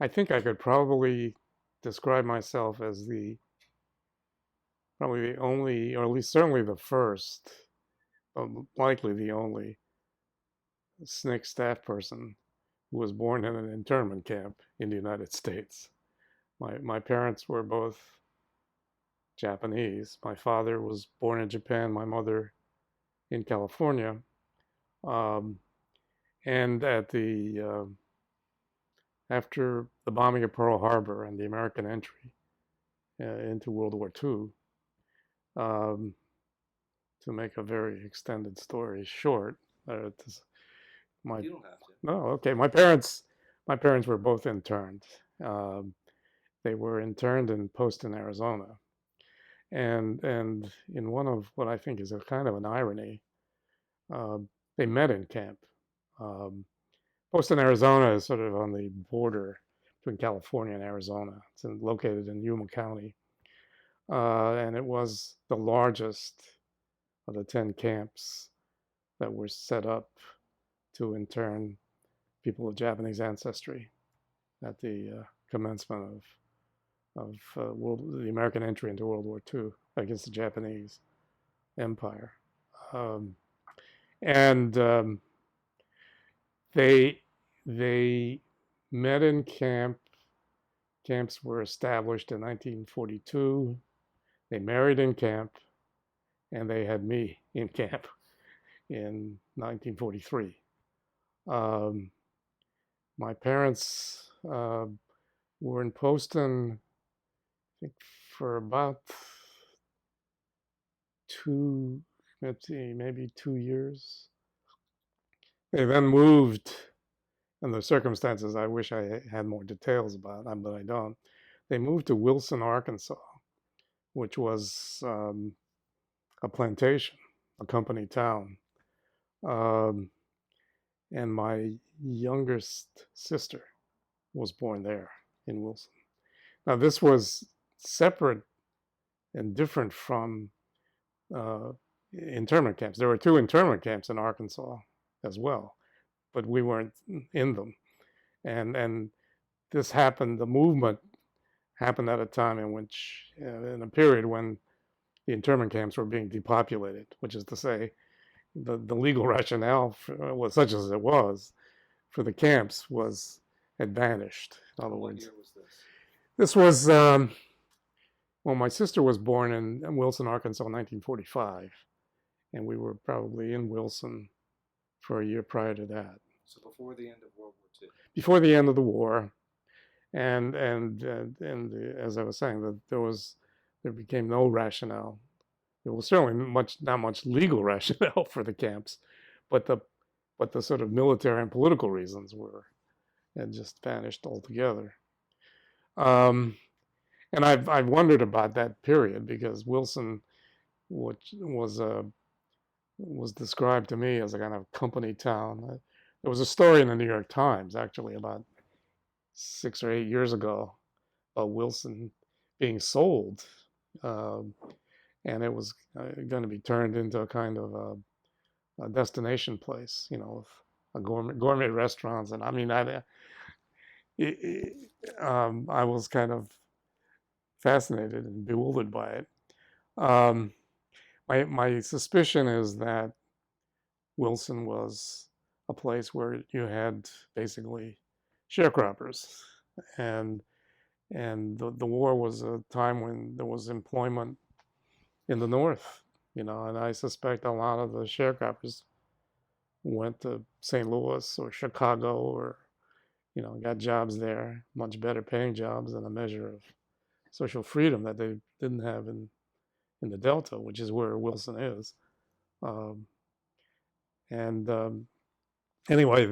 I think I could probably describe myself as probably the only, or at least certainly the first, likely the only SNCC staff person who was born in an internment camp in the United States. My parents were both Japanese. My father was born in Japan, my mother in California. Um, and after the bombing of Pearl Harbor and the American entry into World War II, um, to make a very extended story short, my You don't have to. no, okay, my parents were both interned. Um, they were interned in Poston, Arizona, and in one of what I think is a kind of an irony, uh, they met in camp. Um, Poston, Arizona is sort of on the border between California and Arizona. It's located in Yuma County, and it was the largest of the 10 camps that were set up to intern people of Japanese ancestry at the commencement of the American entry into World War II against the Japanese Empire. Um, and they they met in camp. Camps were established in 1942. They married in camp, and they had me in camp in 1943. Um, my parents were in Poston, I think, for about two, let's see, maybe 2 years. They then moved, and the circumstances I wish I had more details about, but I don't. They moved to Wilson, Arkansas, which was a plantation, a company town. Um, and my youngest sister was born there in Wilson. Now, this was separate and different from uh, internment camps. There were two internment camps in Arkansas as well, but we weren't in them. And this happened. The movement happened at a time in which, in a period when the internment camps were being depopulated, which is to say, the legal rationale was such as it was for the camps had vanished. In other And what words, year was this? this was well, my sister was born in Wilson, Arkansas, in 1945, and we were probably in Wilson for a year prior to that, So before the end of World War II. before the end of the war. As I was saying, that there became no rationale. There was certainly not much legal rationale for the camps, but the sort of military and political reasons had just vanished altogether. Um, and I've wondered about that period because Wilson, which was described to me as a kind of company town. There was a story in the New York Times actually about 6 or 8 years ago about Wilson being sold, um, and it was going to be turned into a kind of a destination place, with a gourmet restaurants. And I mean, I was kind of fascinated and bewildered by it. Um, my suspicion is that Wilson was a place where you had basically sharecroppers, and the war was a time when there was employment in the North, and I suspect a lot of the sharecroppers went to St. Louis or Chicago or got jobs there, much better paying jobs, and a measure of social freedom that they didn't have in the Delta, which is where Wilson is. Um, and Anyway,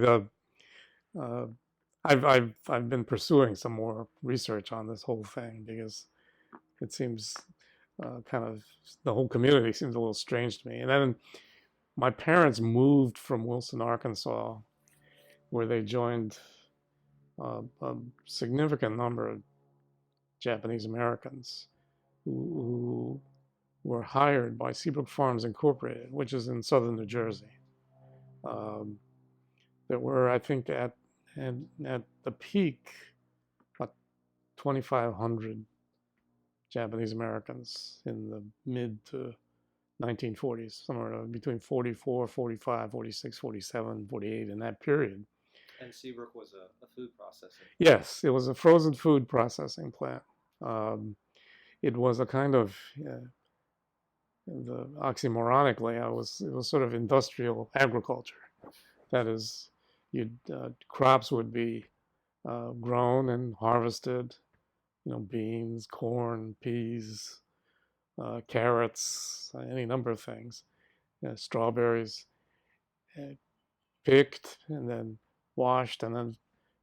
uh, I've been pursuing some more research on this whole thing because it seems kind of the whole community seems a little strange to me. And then my parents moved from Wilson, Arkansas, where they joined a significant number of Japanese Americans who were hired by Seabrook Farms Incorporated, which is in southern New Jersey. Um, there were, I think, at the peak, 2,500 Japanese Americans in the mid to 1940s, somewhere between 44, 45, 46, 47, 48 in that period. And Seabrook was a food processing. Yes, it was a frozen food processing plant. Um, it was a kind of the oxymoronic layout it was sort of industrial agriculture. That is, crops would be grown and harvested. Beans, corn, peas, carrots, any number of things. Strawberries, uh, picked and then washed and then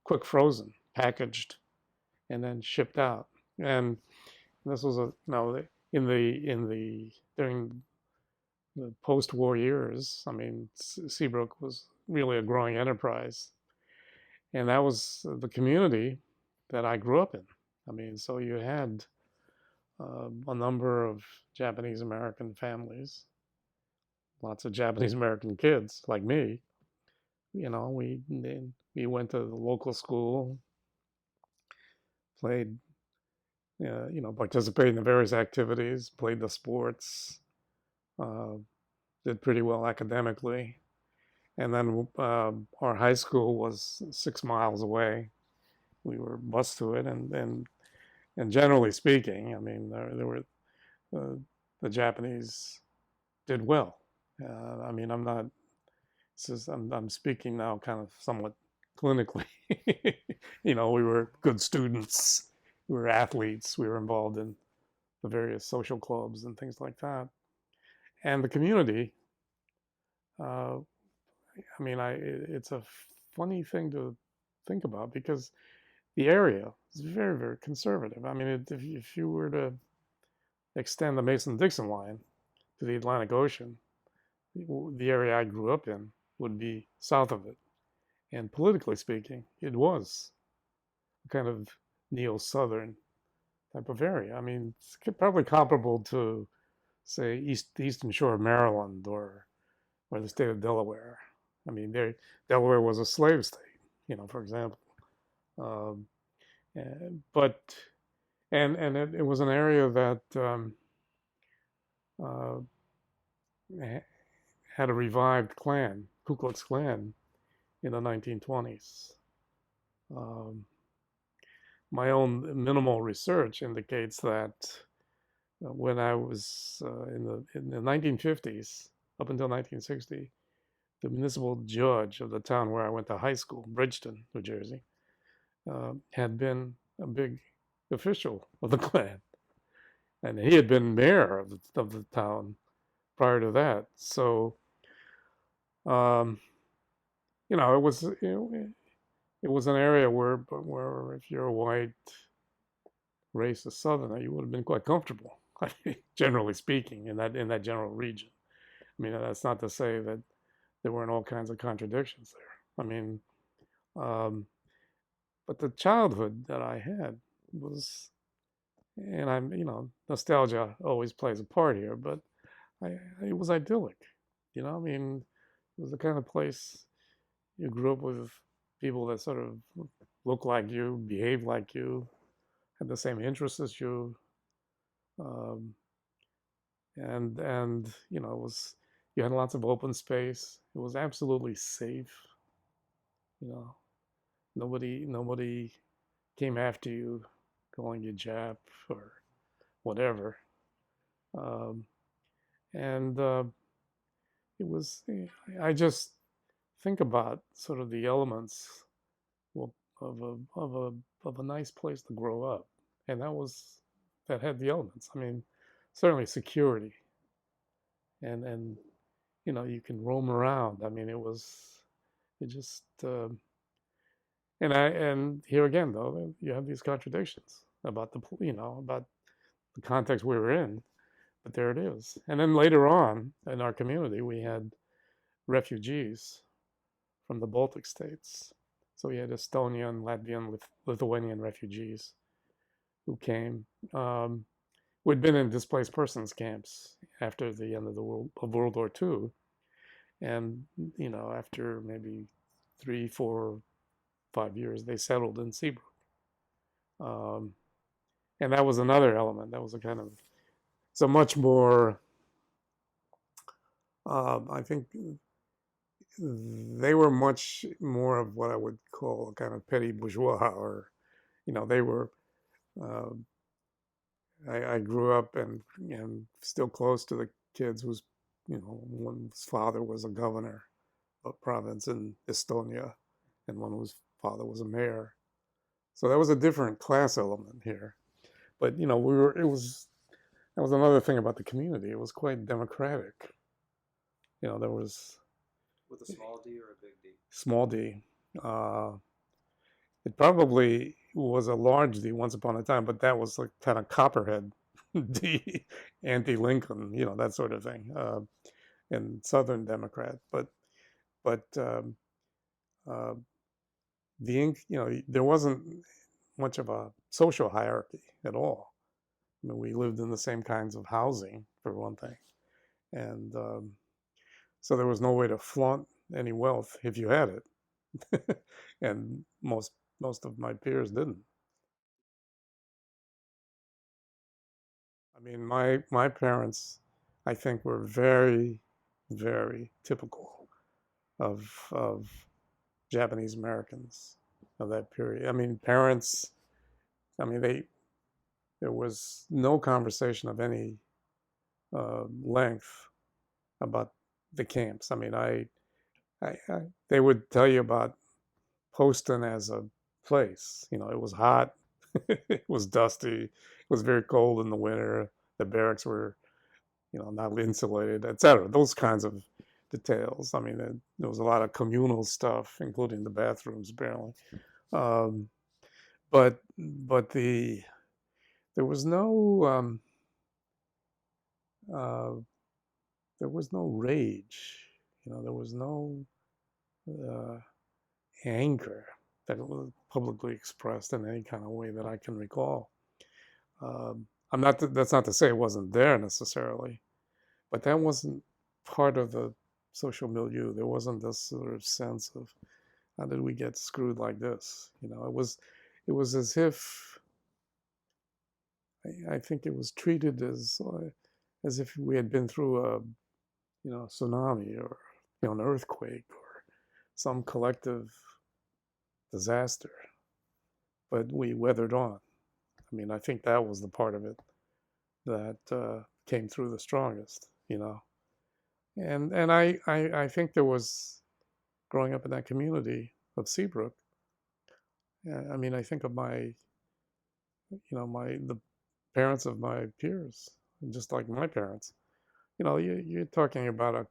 quick frozen, packaged, and then shipped out. And this was in the during the post-war years. I mean, Seabrook was really a growing enterprise, and that was the community that I grew up in. I mean, so you had a number of Japanese American families, lots of Japanese American kids like me. We went to the local school, played, participated in the various activities, played the sports, uh, did pretty well academically. And then our high school was 6 miles away. We were bused to it, and generally speaking, I mean, there were the Japanese did well. I mean, I'm speaking now kind of somewhat clinically. We were good students, we were athletes, we were involved in the various social clubs and things like that. And the community, uh, I mean, it's a funny thing to think about because the area is very, very conservative. I mean, if you were to extend the Mason-Dixon line to the Atlantic Ocean, the area I grew up in would be south of it. And politically speaking, it was a kind of neo-Southern type of area. I mean, it's probably comparable to, say, the Eastern Shore of Maryland or the state of Delaware. I mean, Delaware was a slave state, for example. Um, but it was an area that uh, had a revived Klan, Ku Klux Klan, in the 1920s. Um, my own minimal research indicates that when I was in the 1950s up until 1960, the municipal judge of the town where I went to high school, Bridgeton, New Jersey, had been a big official of the Klan, and he had been mayor of the town prior to that. So, um, it was an area where if you're a white racist Southerner, you would have been quite comfortable, generally speaking, in that general region. I mean, that's not to say that there weren't all kinds of contradictions there. I mean, but the childhood that I had was, and nostalgia always plays a part here, but it was idyllic. I mean, it was the kind of place you grew up with people that sort of look like you, behave like you, had the same interests as you, um, and you had lots of open space. It was absolutely safe. You know, nobody came after you, calling you Jap or whatever. Um, and it was. I just think about sort of the elements of a nice place to grow up, and that had the elements. I mean, certainly security, and you can roam around. I mean, it just and here again though you have these contradictions about about the context we were in, but there it is. And then later on in our community we had refugees from the Baltic states. So we had Estonian, Latvian, Lithuanian refugees who came, who had been in displaced persons camps after the end of World War II, and after maybe 3, 4, 5 years, they settled in Seabrook. and that was another element. That was a kind of, so much more. I think they were much more of what I would call a kind of petty bourgeois, or they were. Uh, I grew up and still close to the kids whose one's father was a governor of a province in Estonia, and one whose father was a mayor. So that was a different class element here. But it was that was another thing about the community. It was quite democratic. There was With a small D or a big D? small D. Uh, it probably was a large D once upon a time, but that was like kind of Copperhead D, anti-Lincoln, that sort of thing, and Southern Democrat. But uh, there wasn't much of a social hierarchy at all. I mean, we lived in the same kinds of housing, for one thing, and so there was no way to flaunt any wealth if you had it, and most of my peers didn't. I mean, my parents, I think, were very, very typical of Japanese Americans of that period. I mean, parents. I mean, there was no conversation of any length about the camps. I mean, they would tell you about Poston as a place. It was hot, it was dusty, it was very cold in the winter. The barracks were, not insulated, etc. Those kinds of details. I mean, there was a lot of communal stuff, including the bathrooms, apparently. Um, but there was no uh, there was no rage. There was no uh, anger that was publicly expressed in any kind of way that I can recall. I'm not. That's not to say it wasn't there necessarily, but that wasn't part of the social milieu. There wasn't this sort of sense of how did we get screwed like this. It was as if I think it was treated as if we had been through a tsunami or an earthquake or some collective disaster, but we weathered on. I mean, I think that was the part of it that came through the strongest. And I think there was, growing up in that community of Seabrook. I mean, I think of the parents of my peers, just like my parents. You're talking about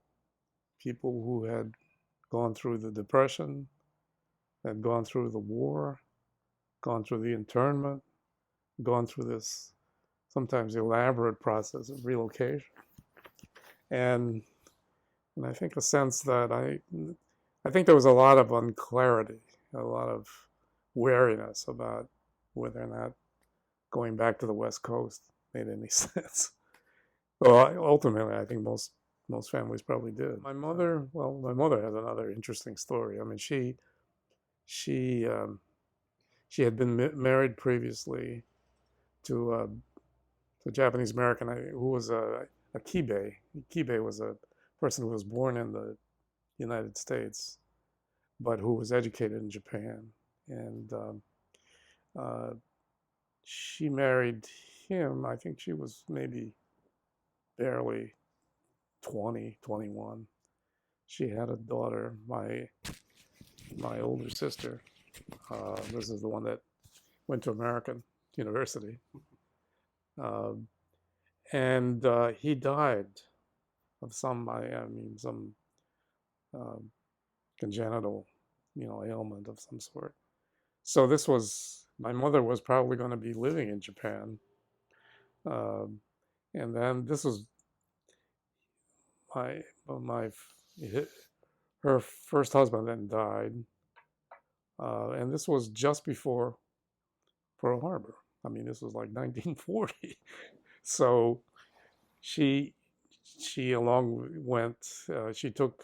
people who had gone through the Depression, had gone through the war, gone through the internment, gone through this sometimes elaborate process of relocation, and I think a sense that I think there was a lot of unclarity, a lot of wariness about whether or not going back to the West Coast made any sense. Well, ultimately, I think most families probably did. My mother has another interesting story. I mean, she she had been married previously to a Japanese American who was a kibe. Kibe was a person who was born in the United States, but who was educated in Japan. And uh, she married him. I think she was maybe barely 20, 21. She had a daughter, my older sister. This is the one that went to American University. Um, and he died of some um, congenital, ailment of some sort. So my mother was probably going to be living in Japan, um, and then this was my my her first husband then died, and this was just before Pearl Harbor. I mean, this was like 1940. So she along went. She took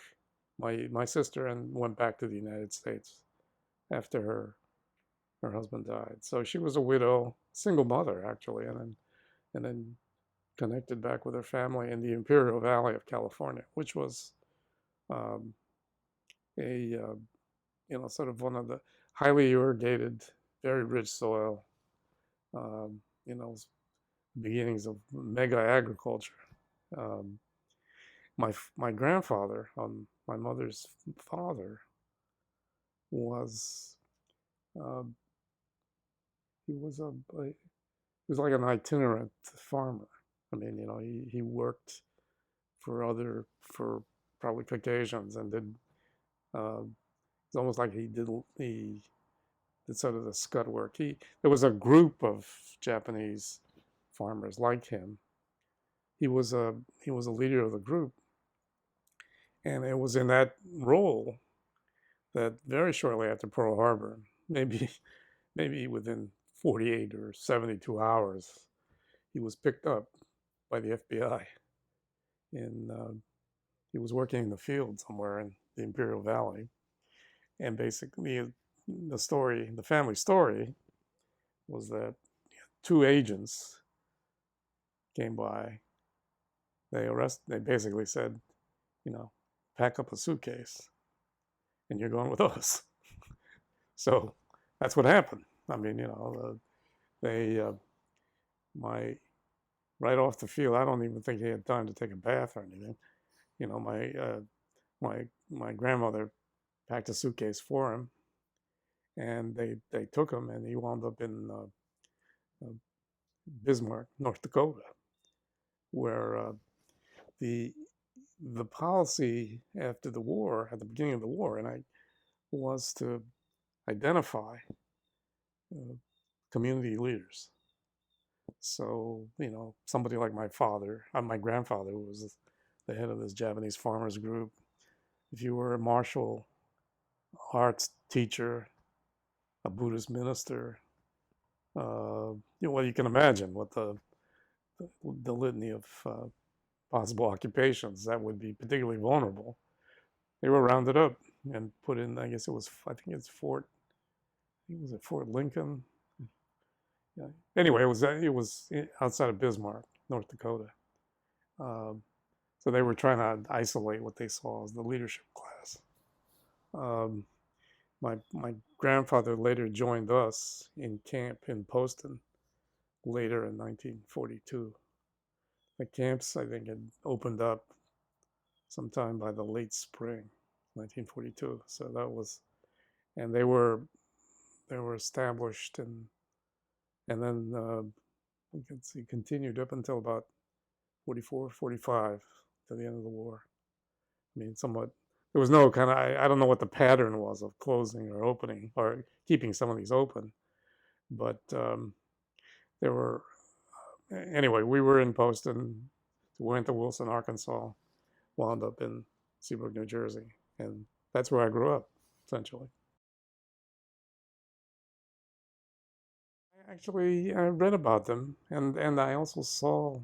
my sister and went back to the United States after her her husband died. So she was a widow, single mother actually, and then connected back with her family in the Imperial Valley of California, which was um, a sort of one of the highly irrigated, very rich soil. Um, you know, beginnings of mega agriculture. Um, my grandfather, my mother's father, was uh, he was he was like an itinerant farmer. I mean, he worked for probably Caucasians and did. It's almost like he did sort of the scud work. There was a group of Japanese farmers like him. He was a leader of the group, and it was in that role that very shortly after Pearl Harbor, maybe within 48 or 72 hours, he was picked up by the FBI. And he was working in the field somewhere in the Imperial Valley. And basically, the family story, was that two agents came by. They basically said, pack up a suitcase, and you're going with us. So that's what happened. I mean, they my right off the field. I don't even think he had time to take a bath or anything. My grandmother packed a suitcase for him, and they took him, and he wound up in Bismarck, North Dakota, where the the policy after the war, at the beginning of the war, was to identify uh, community leaders. So, somebody like my grandfather was the head of this Japanese farmers group. If you were a martial arts teacher, a Buddhist minister, well, you can imagine what the litany of possible occupations that would be particularly vulnerable. They were rounded up and put in. I think it's Fort. I think it was at Fort Lincoln. Yeah. Anyway, it was outside of Bismarck, North Dakota. Um, so they were trying to isolate what they saw as the leadership class. Um, my grandfather later joined us in camp in Poston later in 1942. The camps, I think, had opened up sometime by the late spring, 1942. So that was, and they were established, and then we can see continued up until about 44, 45, to the end of the war. I mean, somewhat. There was no kind of, I don't know what the pattern was of closing or opening or keeping some of these open, but there were, anyway, we were in Poston, went to Wilson, Arkansas, wound up in Seabrook, New Jersey, and that's where I grew up, essentially. Actually, I read about them, and I also saw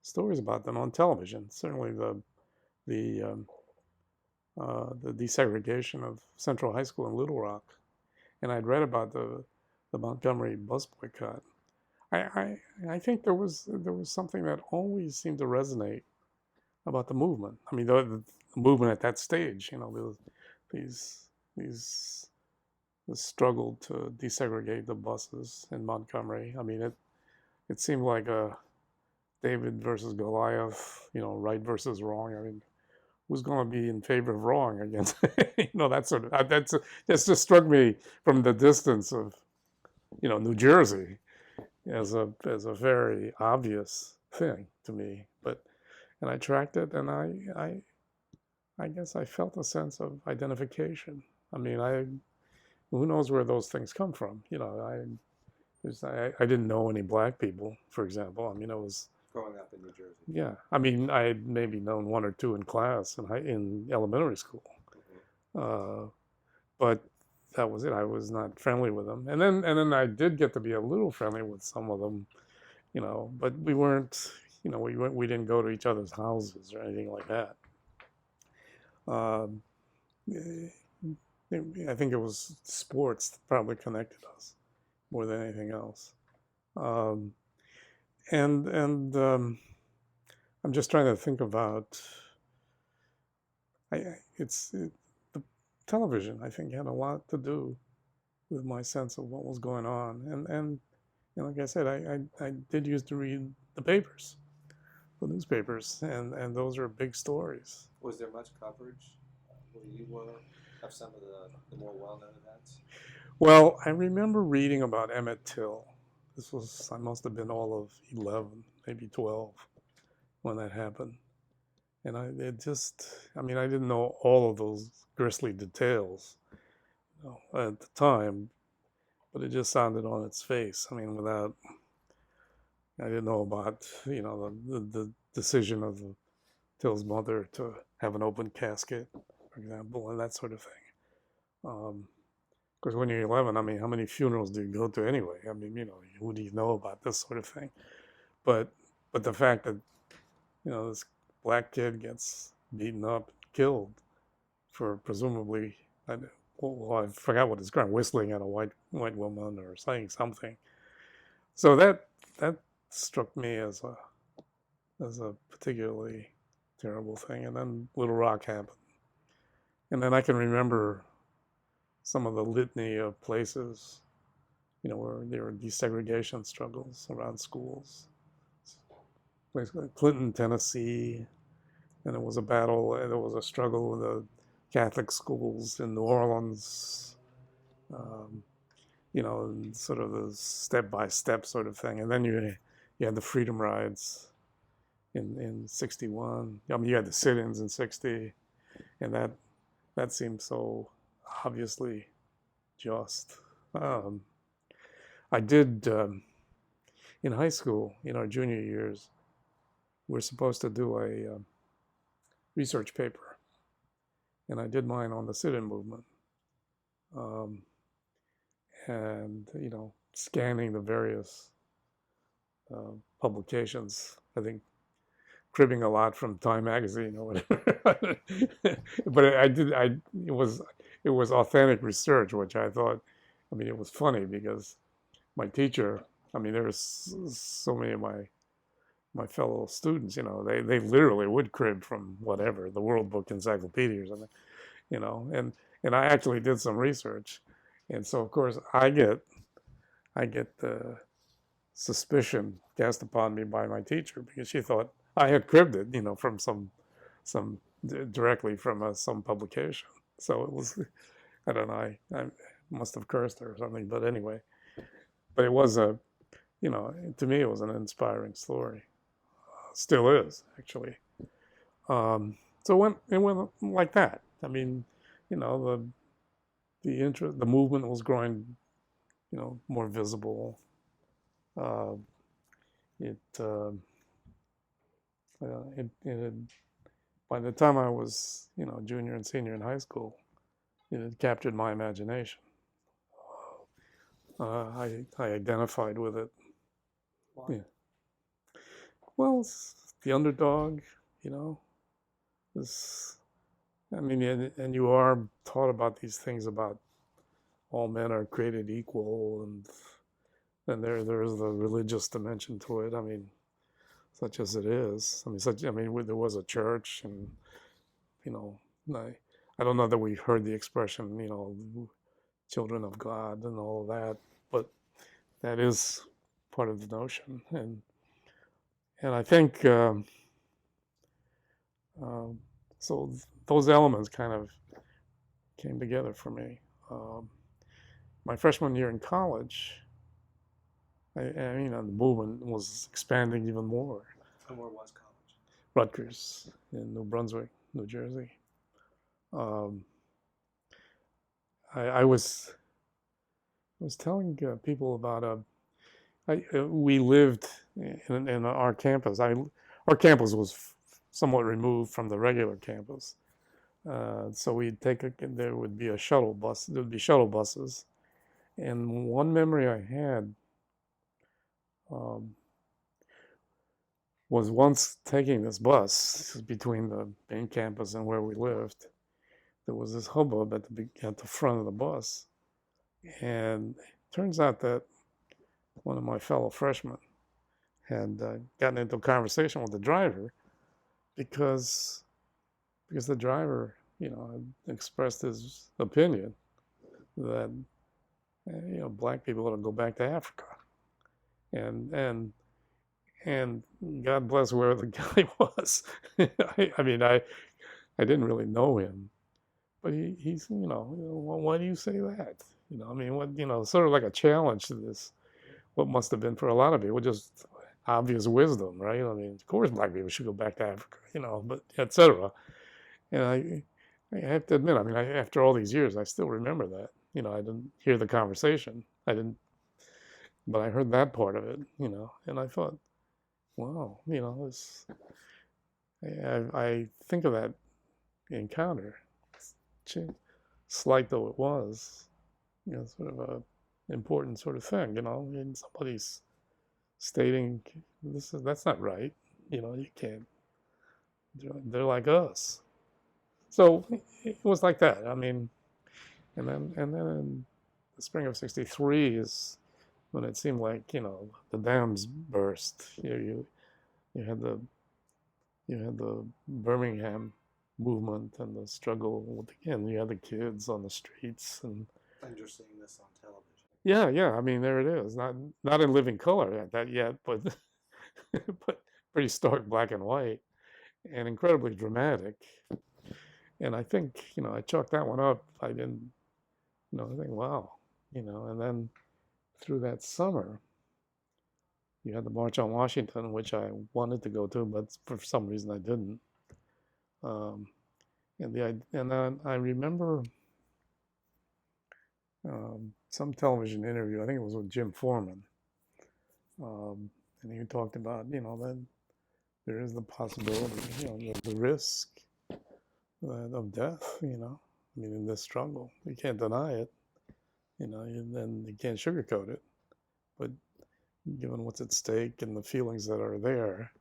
stories about them on television. Certainly, the the desegregation of Central High School in Little Rock, and I'd read about the Montgomery bus boycott. I think there was something that always seemed to resonate about the movement. I mean, the movement at that stage, these these the struggle to desegregate the buses in Montgomery. I mean, it seemed like a David versus Goliath, right versus wrong. I mean, who's going to be in favor of wrong against, that sort of, that's just struck me from the distance of, New Jersey as a very obvious thing to me. And I tracked it, and I guess I felt a sense of identification. I mean, who knows where those things come from? I didn't know any black people, for example. I mean, it was growing up in New Jersey. Yeah, I mean, I had maybe known one or two in class in elementary school, but that was it. I was not friendly with them, and then I did get to be a little friendly with some of them, but we weren't, we didn't go to each other's houses or anything like that. Um, I think it was sports that probably connected us. more than anything else. Um, and I'm just trying to think about. The television. I think had a lot to do with my sense of what was going on, and like I said, I did used to read the papers, the newspapers, and those are big stories. Was there much coverage where you were of some of the more well-known events? Well, I remember reading about Emmett Till. I must have been all of 11, maybe 12 when that happened. And I mean, I didn't know all of those grisly details, at the time, but it just sounded on its face. I mean, I didn't know about, the decision of Till's mother to have an open casket, for example, and that sort of thing. Of course, when you're 11, I mean, how many funerals do you go to anyway? I mean, who do you know about this sort of thing? But the fact that, this black kid gets beaten up, killed for presumably, I forgot what his crime, whistling at a white woman or saying something. So that struck me as a particularly terrible thing. And then Little Rock happened, and then I can remember some of the litany of places, where there were desegregation struggles around schools. Place like Clinton, Tennessee, and there was a battle, and there was a struggle with the Catholic schools in New Orleans. Um, sort of the step-by-step sort of thing. And then you had the freedom rides in '61. I mean, you had the sit-ins in '60, and that seemed so obviously just. I did in high school, in our junior years, we're supposed to do a research paper, and I did mine on the sit-in movement. And scanning the various publications. I think cribbing a lot from Time magazine or whatever. But it was authentic research, which I thought. I mean, it was funny because my teacher. I mean, there was so many of my fellow students. They literally would crib from whatever, the World Book Encyclopedia or something. And I actually did some research. And so, of course, I get the suspicion cast upon me by my teacher because she thought I had cribbed it, from some directly from some publication. So it was, I don't know, I must have cursed her or something. But anyway, but it was to me, it was an inspiring story. Still is, actually. So it went like that. I mean, the movement was growing, more visible. It had, by the time I was, junior and senior in high school, it had captured my imagination. I identified with it. Why? Yeah. Well, it's the underdog, this. I mean, and you are taught about these things about all men are created equal, and then there's the religious dimension to it. I mean, such as it is. I mean, there was a church, and I don't know that we heard the expression, children of God and all of that, but that is part of the notion, and I think so. Those elements kind of came together for me. My freshman year in college, the movement was expanding even more. And where was college? Rutgers in New Brunswick, New Jersey. I was telling people about we lived in our campus. Our campus was somewhat removed from the regular campus. So there would be a shuttle bus. There would be shuttle buses, and one memory I had was once taking this bus between the main campus and where we lived. There was this hubbub at the front of the bus, and it turns out that one of my fellow freshmen had gotten into a conversation with the driver because the driver, had expressed his opinion that black people ought to go back to Africa, and God bless whoever the guy was. I mean, I didn't really know him, but he's well, why do you say that? I mean, what sort of like a challenge to this. What must have been for a lot of people just obvious wisdom, right? I mean, of course, black people should go back to Africa, but etc. And I have to admit, I mean, after all these years, I still remember that. I didn't hear the conversation. I didn't, but I heard that part of it. And I thought, wow, this. I think of that encounter, slight though it was, sort of a important sort of thing. And somebody's stating that's not right. You can't. They're like us. So it was like that. I mean, and then in the spring of '63 is when it seemed like the dams burst. You had the Birmingham movement and the struggle with, again, you had the kids on the streets. And you're seeing this on television. Yeah. I mean, there it is. Not in living color at that yet, but but pretty stark black and white and incredibly dramatic. And I think, I chalked that one up. I didn't, I think, wow, and then through that summer, you had the March on Washington, which I wanted to go to, but for some reason I didn't. And then I remember some television interview. I think it was with Jim Foreman, and he talked about that there is the possibility, the risk of death. I mean, in this struggle, you can't deny it. And you can't sugarcoat it. But given what's at stake and the feelings that are there,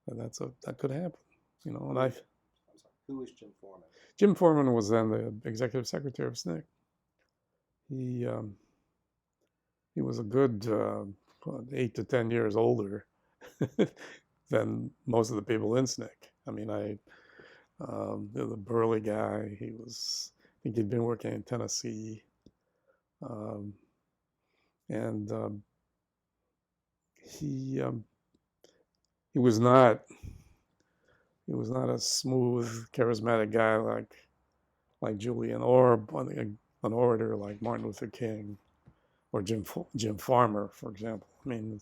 that could happen. And I'm sorry, who is Jim Foreman? Jim Foreman was then the executive secretary of SNCC. He was a good 8 to 10 years older than most of the people in SNCC. I mean, the burly guy. I think he'd been working in Tennessee, and he was not a smooth, charismatic guy like Julian, or an orator like Martin Luther King or Jim Farmer, for example. I mean,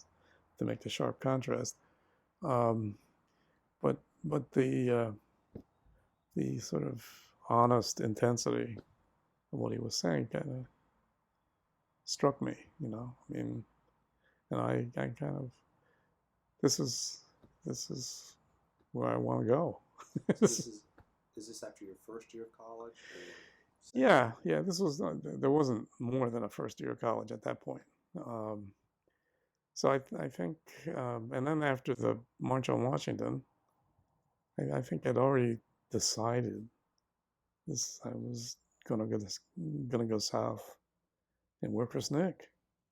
to make the sharp contrast. But the sort of honest intensity of what he was saying kind of struck me. I mean, and I kind of this is where I want to go. So is this after your first year of college? Yeah. This was there wasn't more than a first year of college at that point. So I think, and then after the March on Washington, I think I'd already decided I was gonna go south and work for SNCC.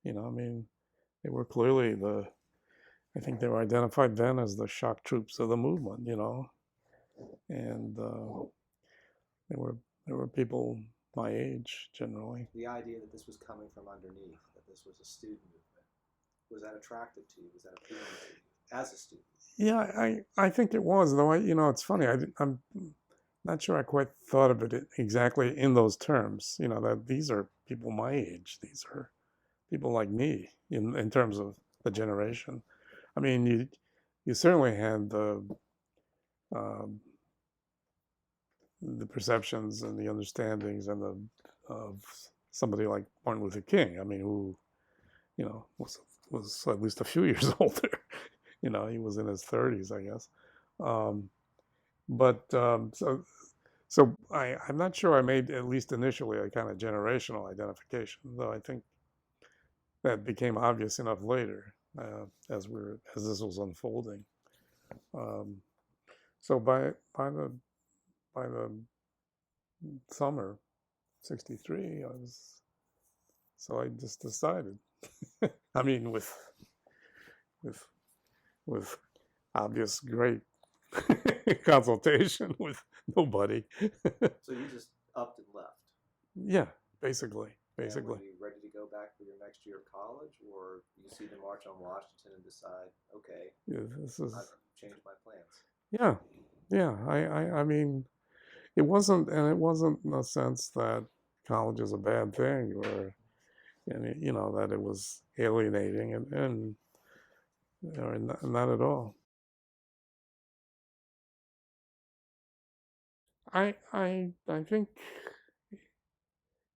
I mean, they were clearly I think they were identified then as the shock troops of the movement. And there were people my age generally. The idea that this was coming from underneath, that this was a student movement, was that attractive to you? Was that appealing to you as a student? Yeah, I think it was, though. It's funny. I'm not sure I quite thought of it exactly in those terms. That these are people my age. These are people like me in terms of the generation. I mean, you certainly had the perceptions and the understandings and of somebody like Martin Luther King. I mean, who was at least a few years older. He was in his 30s, I guess. So I'm not sure I made, at least initially, a kind of generational identification, though I think that became obvious enough later as this was unfolding. So by the summer '63, I was So I just decided. I mean, with with obvious great consultation with nobody. So you just upped and left. Yeah, basically. And were you ready to go back for your next year of college, or you see the March on Washington and decide, okay, Yeah, this is. I've changed my plans? Yeah, yeah. I mean, it wasn't in a sense that college is a bad thing, or that it was alienating, and not at all. I think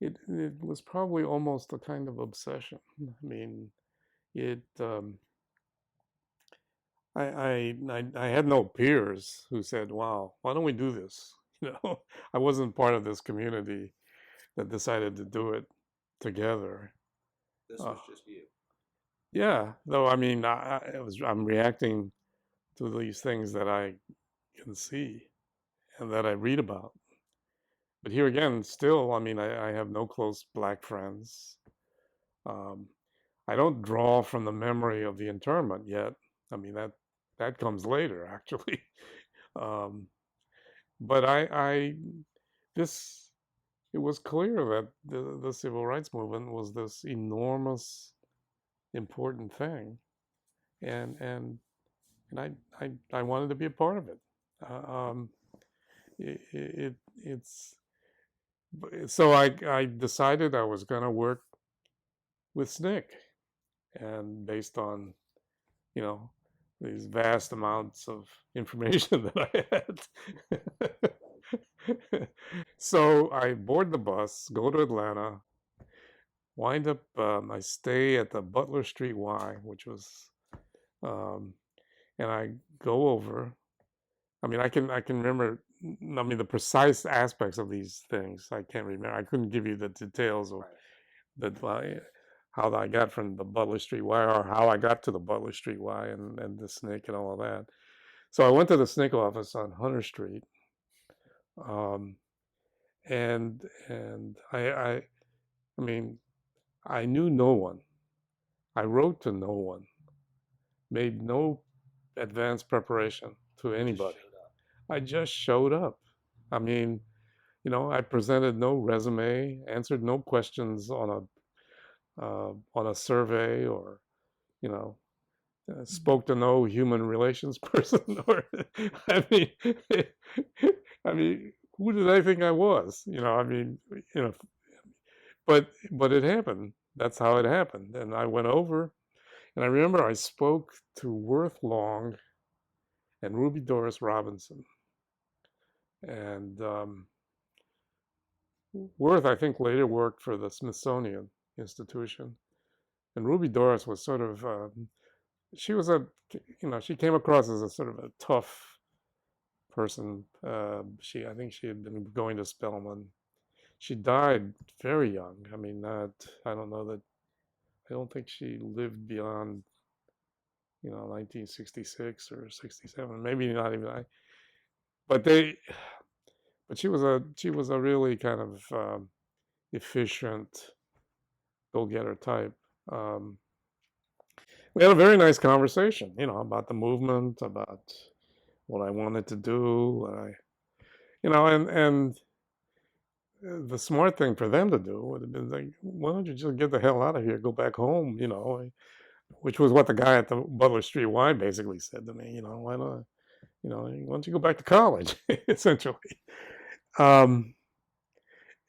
it was probably almost a kind of obsession. I mean, it I had no peers who said, "Wow, why don't we do this?" I wasn't part of this community that decided to do it together. This Uh, was just you. yeah, though I mean, I'm reacting to these things that I can see and that I read about. But here again, still, I mean, I have no close black friends. Um, I don't draw from the memory of the internment yet. I mean, that comes later, actually. Um, but this, it was clear that the civil rights movement was this enormous, important thing, and and and I wanted to be a part of it. Um, it's so I decided I was going to work with SNCC, and based on you know these vast amounts of information that I had. So I board the bus, go to Atlanta, wind up. I stay at the Butler Street Y, which was, um, and I go over. I mean, I can remember. I mean, the precise aspects of these things I can't remember. I couldn't give you the details of Right. how I got from the Butler Street Y, or how I got to the Butler Street Y, and the SNCC and all of that. So I went to the SNCC office on Hunter Street, um, and I mean, I knew no one. I wrote to no one, made no advanced preparation to You just anybody. showed up. I just showed up. I mean, I presented no resume, answered no questions on a survey, or you know, spoke to no human relations person. Or, I mean, I mean, who did I think I was? I mean, you know, but it happened. That's how it happened, and I went over. And I remember I spoke to Worth Long and Ruby Doris Robinson. And Worth, I think, later worked for the Smithsonian Institution. And Ruby Doris was sort of, she was she came across as a sort of a tough person. I think she had been going to Spelman. She died very young. I mean, I don't know that, I don't think she lived beyond, 1966 or 67, maybe not even. But they, but she was a really kind of efficient go-getter type. Um, we had a very nice conversation, about the movement, about what I wanted to do, and the smart thing for them to do would have been like, why don't you just get the hell out of here, go back home, which was what the guy at the Butler Street Y basically said to me, why not, why don't you go back to college, essentially. Um,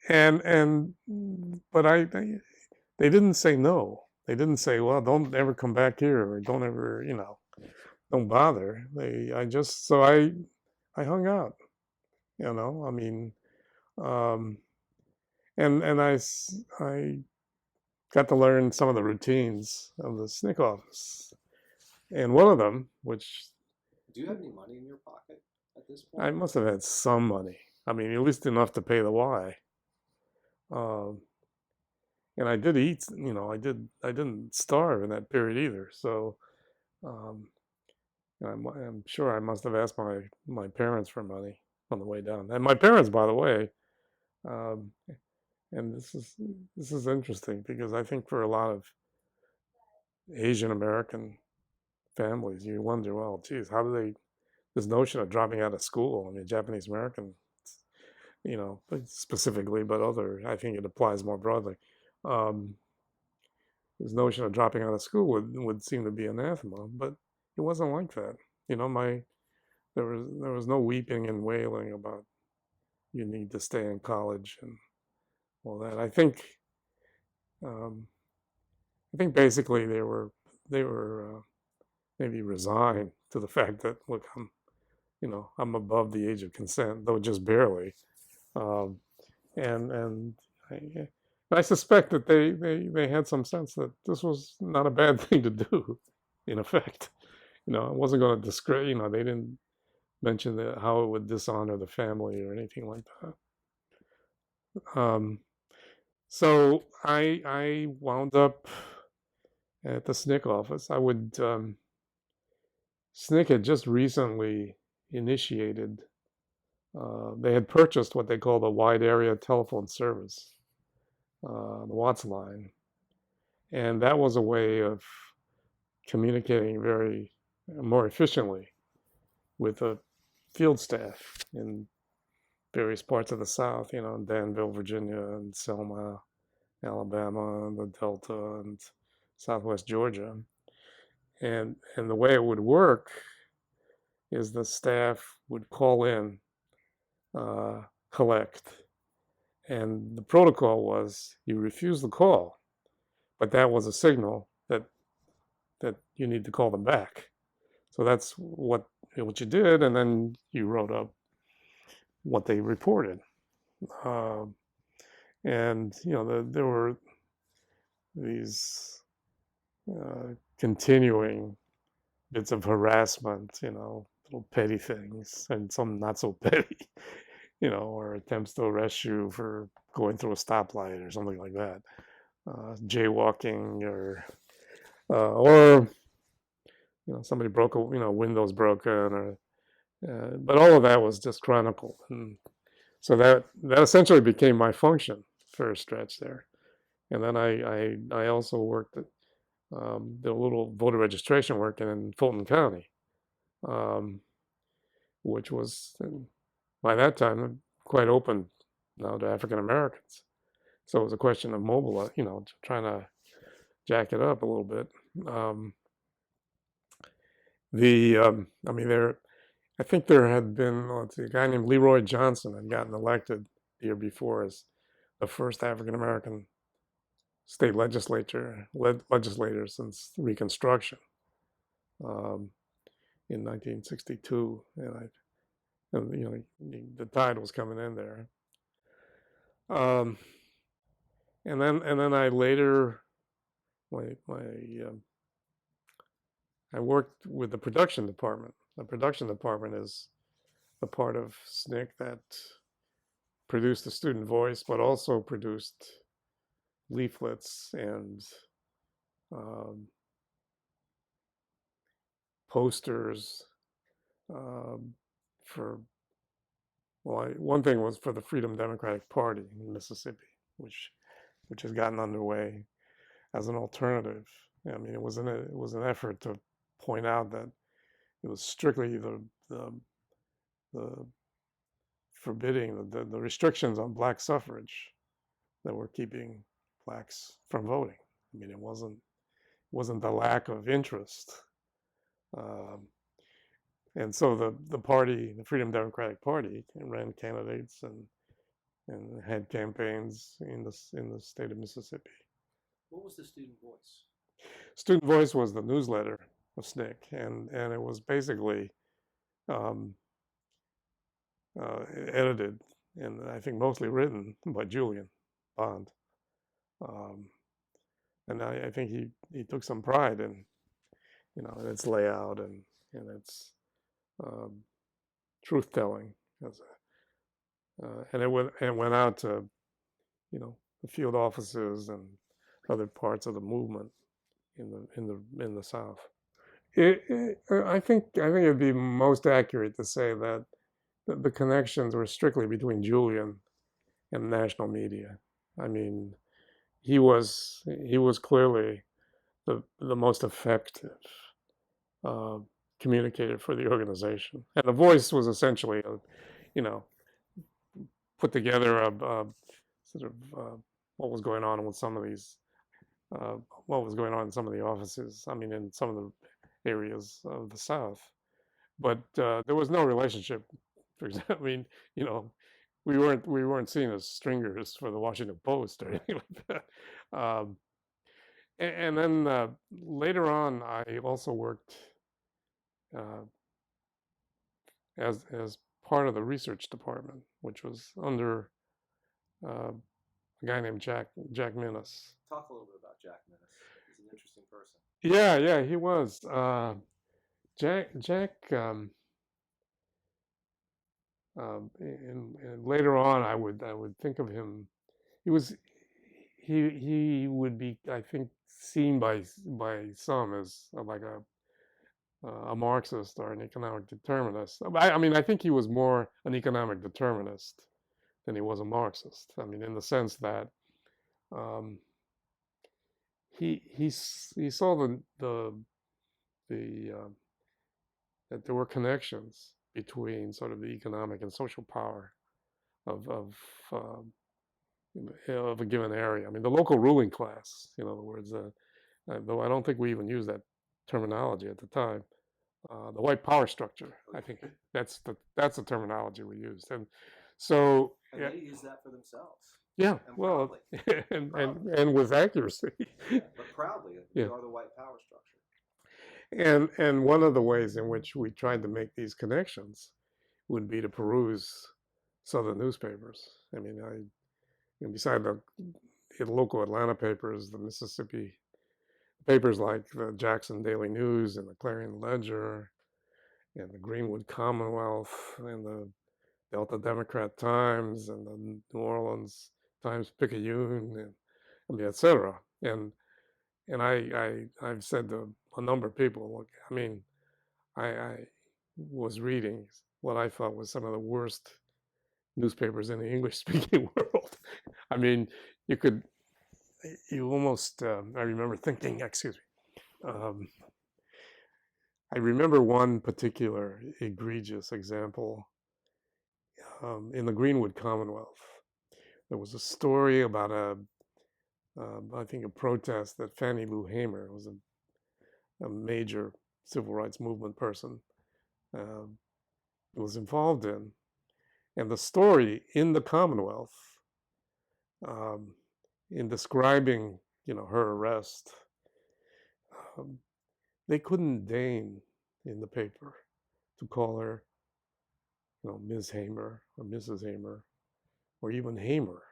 and but they didn't say no. They didn't say, well, don't ever come back here, or don't ever, don't bother. I hung out, I mean, um, and I got to learn some of the routines of the SNCC office. And one of them, which Do you have any money in your pocket at this I point? must have had some money. I mean, at least enough to pay the Y. Um, and I did eat, I didn't starve in that period either. So, um, I'm sure I must have asked my parents for money on the way down. And my parents, by the way, um, and this is interesting because I think for a lot of Asian American families, you wonder, well, geez, how do they, this notion of dropping out of school, I mean, Japanese American, you know, specifically, but other, I think it applies more broadly. Um, this notion of dropping out of school would seem to be anathema, but it wasn't like that. You know, there was no weeping and wailing about you need to stay in college and all that. Um, I think basically they were maybe resigned to the fact that, look, I'm above the age of consent, though just barely. Um, and I, I suspect that they had some sense that this was not a bad thing to do, in effect. You know, it wasn't going to discredit, you know, they didn't mention how it would dishonor the family or anything like that. So I wound up at the SNCC office. SNCC had just recently initiated, they had purchased what they call the wide area telephone service, the Watts line. And that was a way of communicating more efficiently with the field staff in various parts of the South, you know, Danville, Virginia, and Selma, Alabama, and the Delta, and Southwest Georgia. And the way it would work is the staff would call in, collect, and the protocol was you refuse the call, but that was a signal that you need to call them back. So that's what you did, and then you wrote up what they reported. And you know, there were these continuing bits of harassment, you know, little petty things, and some not so petty, you know, or attempts to arrest you for going through a stoplight or something like that, jaywalking, or you know, somebody broke windows broken, or but all of that was just chronicled, and so that essentially became my function for a stretch there. And then I also worked at did a little voter registration work in Fulton County, which was by that time quite open now to African Americans. So it was a question of you know, trying to jack it up a little bit. I mean, I think there had been, let's see, a guy named Leroy Johnson had gotten elected the year before as the first African American state legislator since Reconstruction, in 1962, and you know, the tide was coming in there. And then I later, I worked with the production department. The production department is the part of SNCC that produced the student voice, but also produced leaflets and posters for, well, one thing was for the Freedom Democratic Party in Mississippi, which has gotten underway as an alternative. I mean, it was an effort to point out that it was strictly the forbidding the restrictions on black suffrage that were keeping blacks from voting. I mean, it wasn't the lack of interest. And so the party, the Freedom Democratic Party, ran candidates and had campaigns in the state of Mississippi. What was the Student Voice? Student Voice was the newsletter of SNCC, and it was basically edited and I think mostly written by Julian Bond. And I think he took some pride in, you know, in its layout and its truth telling, and it went out to, you know, the field offices and other parts of the movement in the South. I think it'd be most accurate to say that the connections were strictly between Julian and national media. I mean, he was clearly the most effective uh, communicator for the organization, and the voice was essentially, you know, put together a sort of what was going on with some of these, uh, what was going on in some of the offices. I mean, in some of the areas of the South, but there was no relationship. For example, I mean, you know, we weren't seen as stringers for the Washington Post or anything like that. And then later on, I also worked uh, as part of the research department, which was under uh, a guy named Jack Minnis. Talk a little bit about Jack Minnis. He's an interesting person. Yeah, he was. Jack, and later on, I would think of him. He was he would be, I think, seen by some as like a Marxist or an economic determinist. I mean, I think he was more an economic determinist than he was a Marxist. I mean, in the sense that um, he saw the that there were connections between sort of the economic and social power of um, of a given area. I mean, the local ruling class, in other words, though I don't think we even used that terminology at the time. The white power structure. I think that's the terminology we used, and so And yeah, they use that for themselves. yeah, And well, proudly. and with accuracy. Yeah, but proudly, we Yeah, are the white power structure. and one of the ways in which we tried to make these connections would be to peruse Southern newspapers. I mean, beside the local Atlanta papers, the Mississippi papers like the Jackson Daily News and the Clarion Ledger and the Greenwood Commonwealth and the Delta Democrat Times and the New Orleans Times Picayune, and I mean, et cetera. And I've said to a number of people, look, I mean, I was reading what I thought was some of the worst newspapers in the English speaking world. I mean, you could, you almost, I remember thinking, excuse me, I remember one particular egregious example in the Greenwood Commonwealth. There was a story about I think, a protest that Fannie Lou Hamer was a major civil rights movement person, uh, was involved in. And the story in the Commonwealth, um, in describing, her arrest, um, they couldn't deign in the paper to call her, Ms. Hamer or Mrs. Hamer or even Hamer.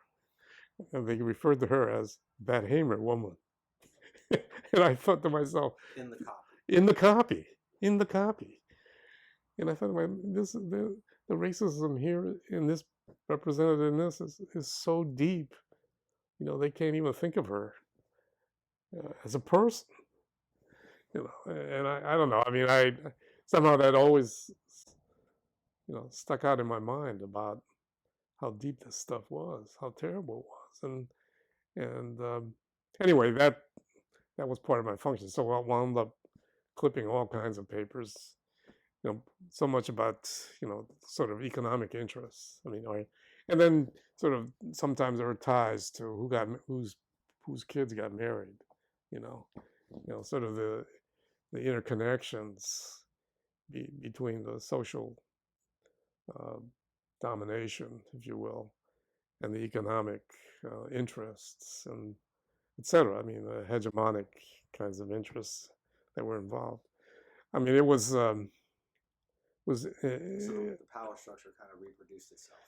And they referred to her as that Hamer woman. And I thought to myself, In the copy. in the copy, in the copy. And I thought, this the racism here in this represented in this is so deep. They can't even think of her as a person. And I don't know. I mean, I somehow that always stuck out in my mind about how deep this stuff was, how terrible it was, and anyway, that was part of my function. So I wound up clipping all kinds of papers, so much about, sort of economic interests. I mean, and then sort of sometimes there were ties to whose kids got married, sort of the interconnections between the social uh, domination, if you will, and the economic interests and etc. I mean, the hegemonic kinds of interests that were involved. I mean, it was So the power structure kind of reproduced itself.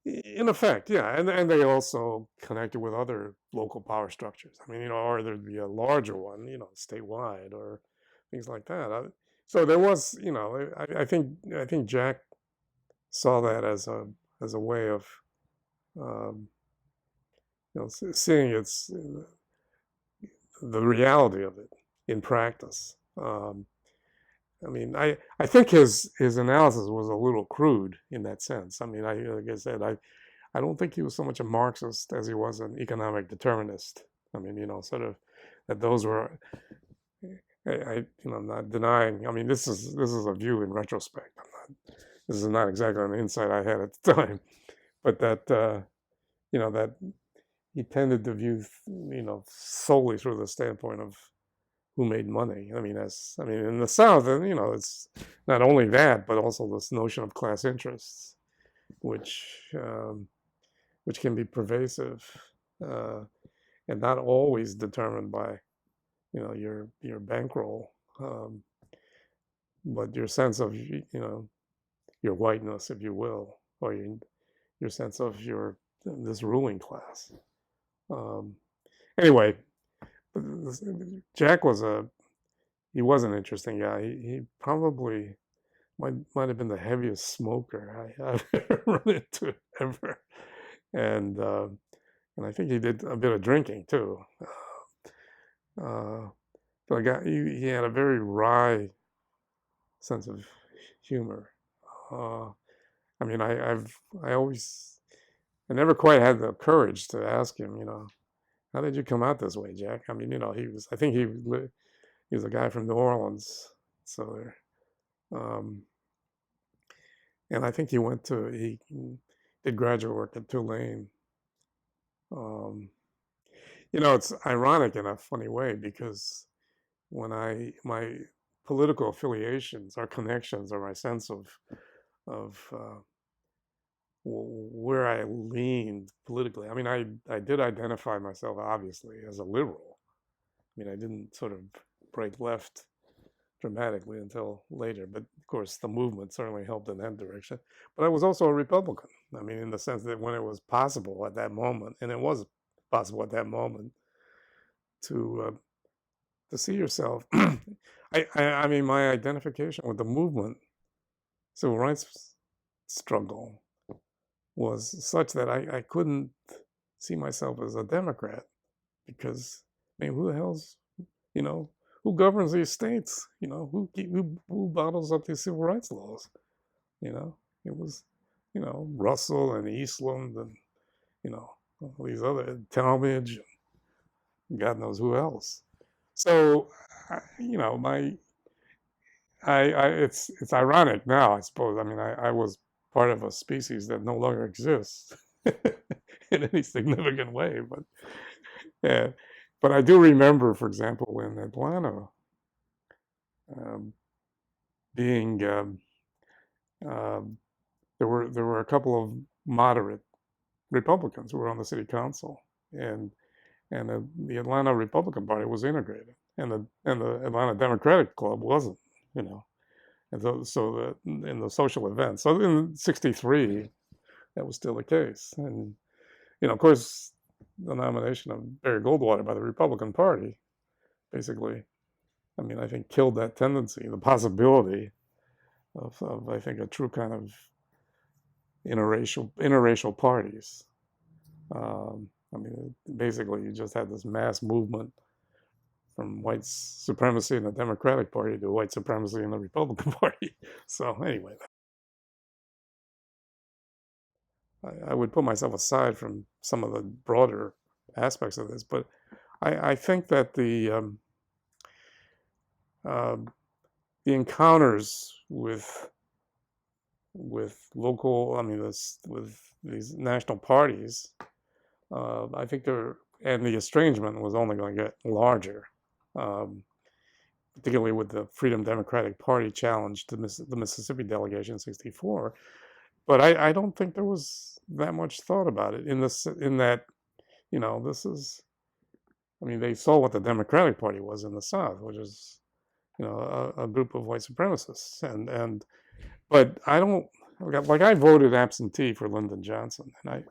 in effect, yeah, and they also connected with other local power structures. I mean, or there'd be a larger one, statewide or things like that. So there was, I think Jack saw that as a way of, um, seeing the reality of it in practice. I mean, I think his analysis was a little crude in that sense. I mean, like I said, I don't think he was so much a Marxist as he was an economic determinist. I mean, sort of that those were. I'm not denying. I mean, this is a view in retrospect. This is not exactly an insight I had at the time, but that that he tended to view solely through the standpoint of who made money. I mean, in the South, it's not only that, but also this notion of class interests, which can be pervasive and not always determined by your bankroll, but your sense of your whiteness, if you will, or your sense of this ruling class. Anyway, Jack was an interesting guy. He probably might have been the heaviest smoker I've ever run into ever, and I think he did a bit of drinking too. But he had a very wry sense of humor. I mean, I never quite had the courage to ask him, how did you come out this way, Jack? I mean, I think he was a guy from New Orleans, so and I think he did graduate work at Tulane. It's ironic in a funny way because when my political affiliations or connections or my sense of where I leaned politically. I mean, I did identify myself obviously as a liberal. I mean, I didn't sort of break left dramatically until later, but of course the movement certainly helped in that direction. But I was also a Republican. I mean, in the sense that when it was possible at that moment, and it was possible at that moment to see yourself. I mean, my identification with the movement, civil rights struggle, was such that I couldn't see myself as a Democrat because, I mean, who the hell's, who governs these states? Who bottles up these civil rights laws? It was, Russell and Eastland and, all these other Talmadge, and God knows who else. So, it's ironic now, I suppose. I mean, I was part of a species that no longer exists in any significant way, but yeah. But I do remember, for example, in Atlanta, being there were a couple of moderate Republicans who were on the city council, and the Atlanta Republican Party was integrated, and the Atlanta Democratic Club wasn't, and so in the social events. So in '63, that was still the case, and of course, the nomination of Barry Goldwater by the Republican Party, basically, I mean, I think killed that tendency, the possibility of I think a true kind of interracial parties. I mean, basically, you just had this mass movement from white supremacy in the Democratic Party to white supremacy in the Republican Party. So anyway, I would put myself aside from some of the broader aspects of this, but I think that the encounters with local, I mean, with these national parties, I think and the estrangement was only going to get larger, particularly with the Freedom Democratic Party challenge to the Mississippi delegation in '64. But I don't think there was that much thought about it in that, this is, I mean, they saw what the Democratic Party was in the South, which is, a group of white supremacists, but I don't, like, I voted absentee for Lyndon Johnson, and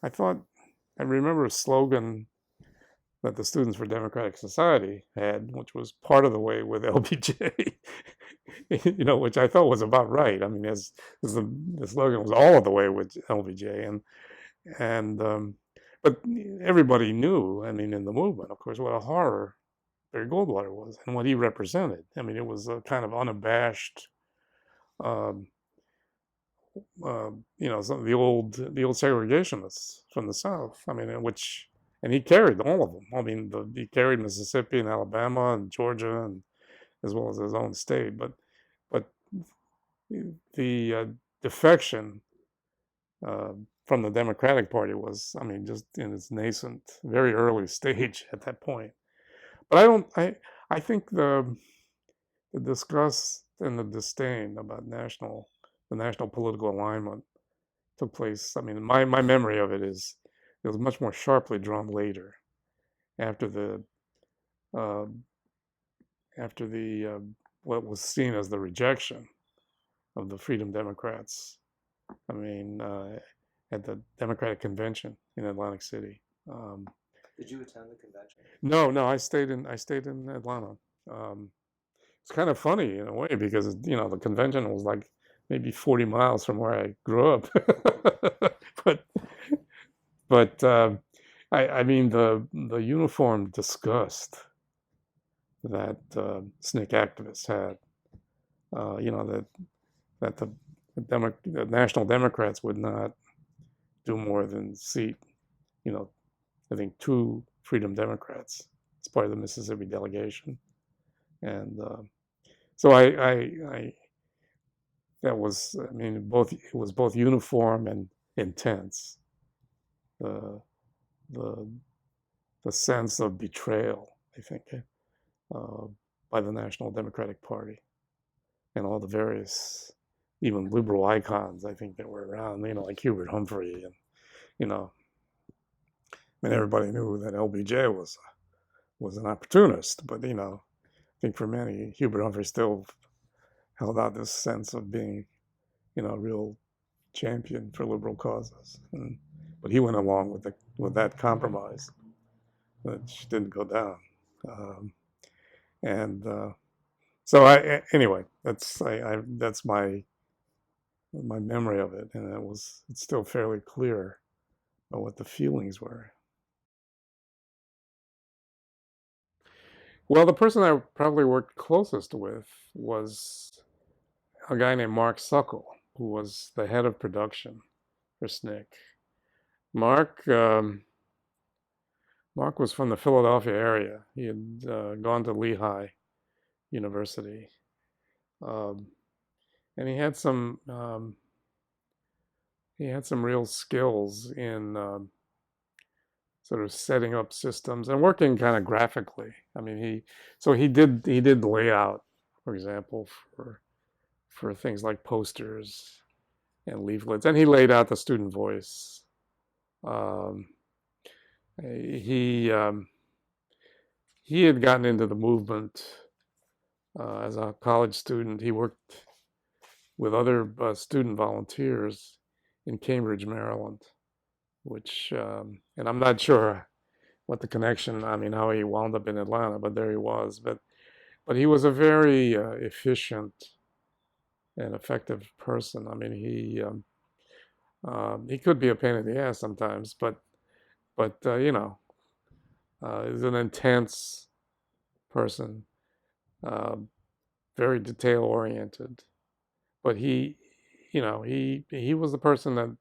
I remember a slogan that the Students for Democratic Society had, which was part of the way with LBJ, which I thought was about right. I mean, as the slogan was all of the way with LBJ, but everybody knew, I mean, in the movement, of course, what a horror Barry Goldwater was and what he represented. I mean, it was a kind of unabashed some of the old segregationists from the South. I mean, and he carried all of them. I mean, he carried Mississippi and Alabama and Georgia, and as well as his own state. But the defection from the Democratic Party was, I mean, just in its nascent, very early stage at that point. But I think the disgust and the disdain about the national political alignment took place. I mean, my memory of it is it was much more sharply drawn later, after the uh, what was seen as the rejection of the Freedom Democrats. I mean, at the Democratic Convention in Atlantic City. Did you attend the convention? No, I stayed in Atlanta. It's kind of funny in a way because the convention was like maybe 40 miles from where I grew up. but I mean the uniform disgust that SNCC activists had, that the National Democrats would not do more than seat, I think 2 Freedom Democrats as part of the Mississippi delegation, and so that was, I mean, it was both uniform and intense. The the sense of betrayal, I think, by the National Democratic Party and all the various, even liberal icons, I think, that were around, like Hubert Humphrey, and I mean, everybody knew that LBJ was an opportunist, but I think for many, Hubert Humphrey still held out this sense of being, a real champion for liberal causes. But he went along with that compromise, which didn't go down. So anyway, that's my memory of it, and it's still fairly clear what the feelings were. Well, the person I probably worked closest with was a guy named Mark Suckle, who was the head of production for SNCC. Mark was from the Philadelphia area. He had gone to Lehigh University, and he had some real skills in sort of setting up systems and working kind of graphically. I mean, he did layout, for example, for things like posters and leaflets, and he laid out the student voice. He had gotten into the movement as a college student. He worked with other student volunteers in Cambridge, Maryland, which, and I'm not sure what the connection, I mean, how he wound up in Atlanta, but there he was. But he was a very efficient and effective person. I mean, he could be a pain in the ass sometimes, but he's an intense person, very detail oriented. But he was the person that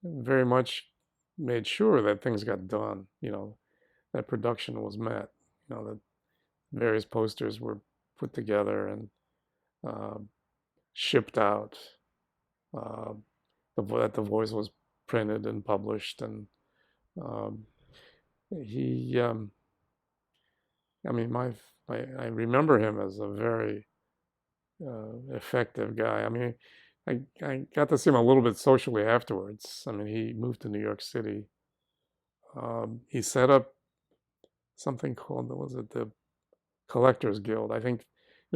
very much made sure that things got done, that production was met, that various posters were put together and shipped out, that the voice was printed and published, and he, I mean, I remember him as a very effective guy. I mean, I got to see him a little bit socially afterwards. I mean, he moved to New York City. He set up something called, what was it, the Collectors Guild. I think,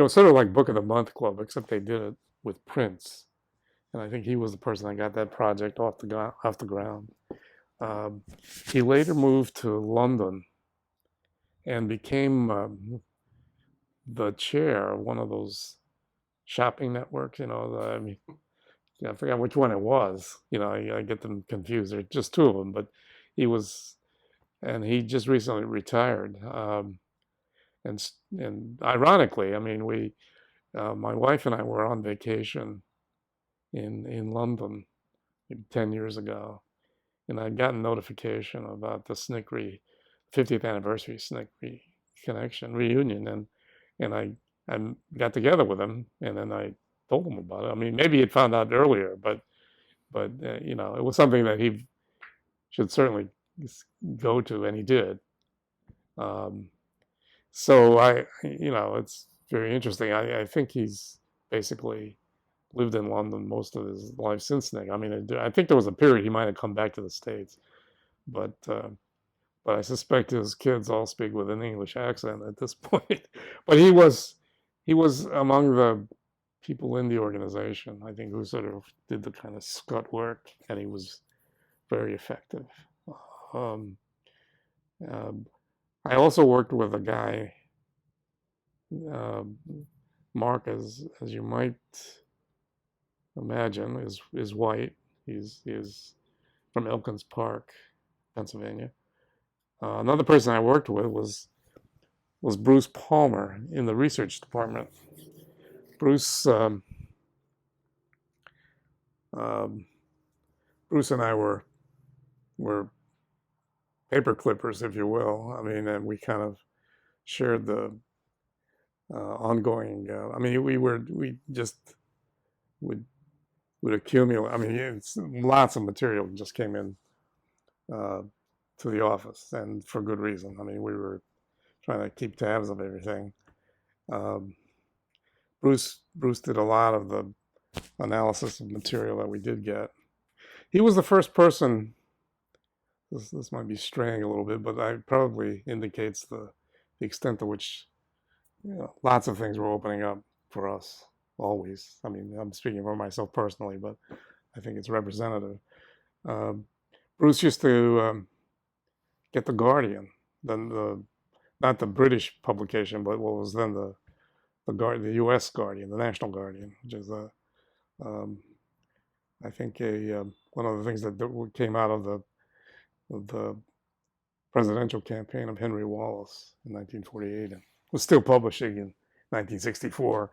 sort of like Book of the Month Club, except they did it with prints. And I think he was the person that got that project off the ground. He later moved to London and became the chair of one of those shopping networks. I mean, I forgot which one it was. I get them confused. There are just 2 of them, but and he just recently retired. And ironically, I mean, my wife and I were on vacation in London maybe 10 years ago, and I'd gotten notification about the SNCC 50th anniversary SNCC connection reunion, and I got together with him, and then I told him about it. I mean, maybe he'd found out earlier, but you know, it was something that he should certainly go to, and he did. Um, so you know, it's very interesting. I think he's basically lived in London most of his life since then. I mean, I think there was a period he might have come back to the States, but I suspect his kids all speak with an English accent at this point. But he was among the people in the organization, I think, who sort of did the kind of scut work, and he was very effective. Um, um, I also worked with a guy, uh, Mark, as you might imagine, is white. He's from Elkins Park, Pennsylvania. Another person I worked with was Bruce Palmer in the research department. Bruce Bruce and I were paper clippers, if you will. I mean, and we kind of shared the ongoing. I mean, we just would accumulate. I mean, lots of material just came in to the office, and for good reason. I mean, we were trying to keep tabs of everything. Um, Bruce did a lot of the analysis of material that we did get. He was the first person. This might be straying a little bit, but it probably indicates the extent to which, you know, lots of things were opening up for us always. I mean, I'm speaking for myself personally, but I think it's representative. Bruce used to get the Guardian, then not the British publication, but what was then the U.S. Guardian, the National Guardian, which is I think one of the things that came out of the presidential campaign of Henry Wallace in 1948, and was still publishing in 1964.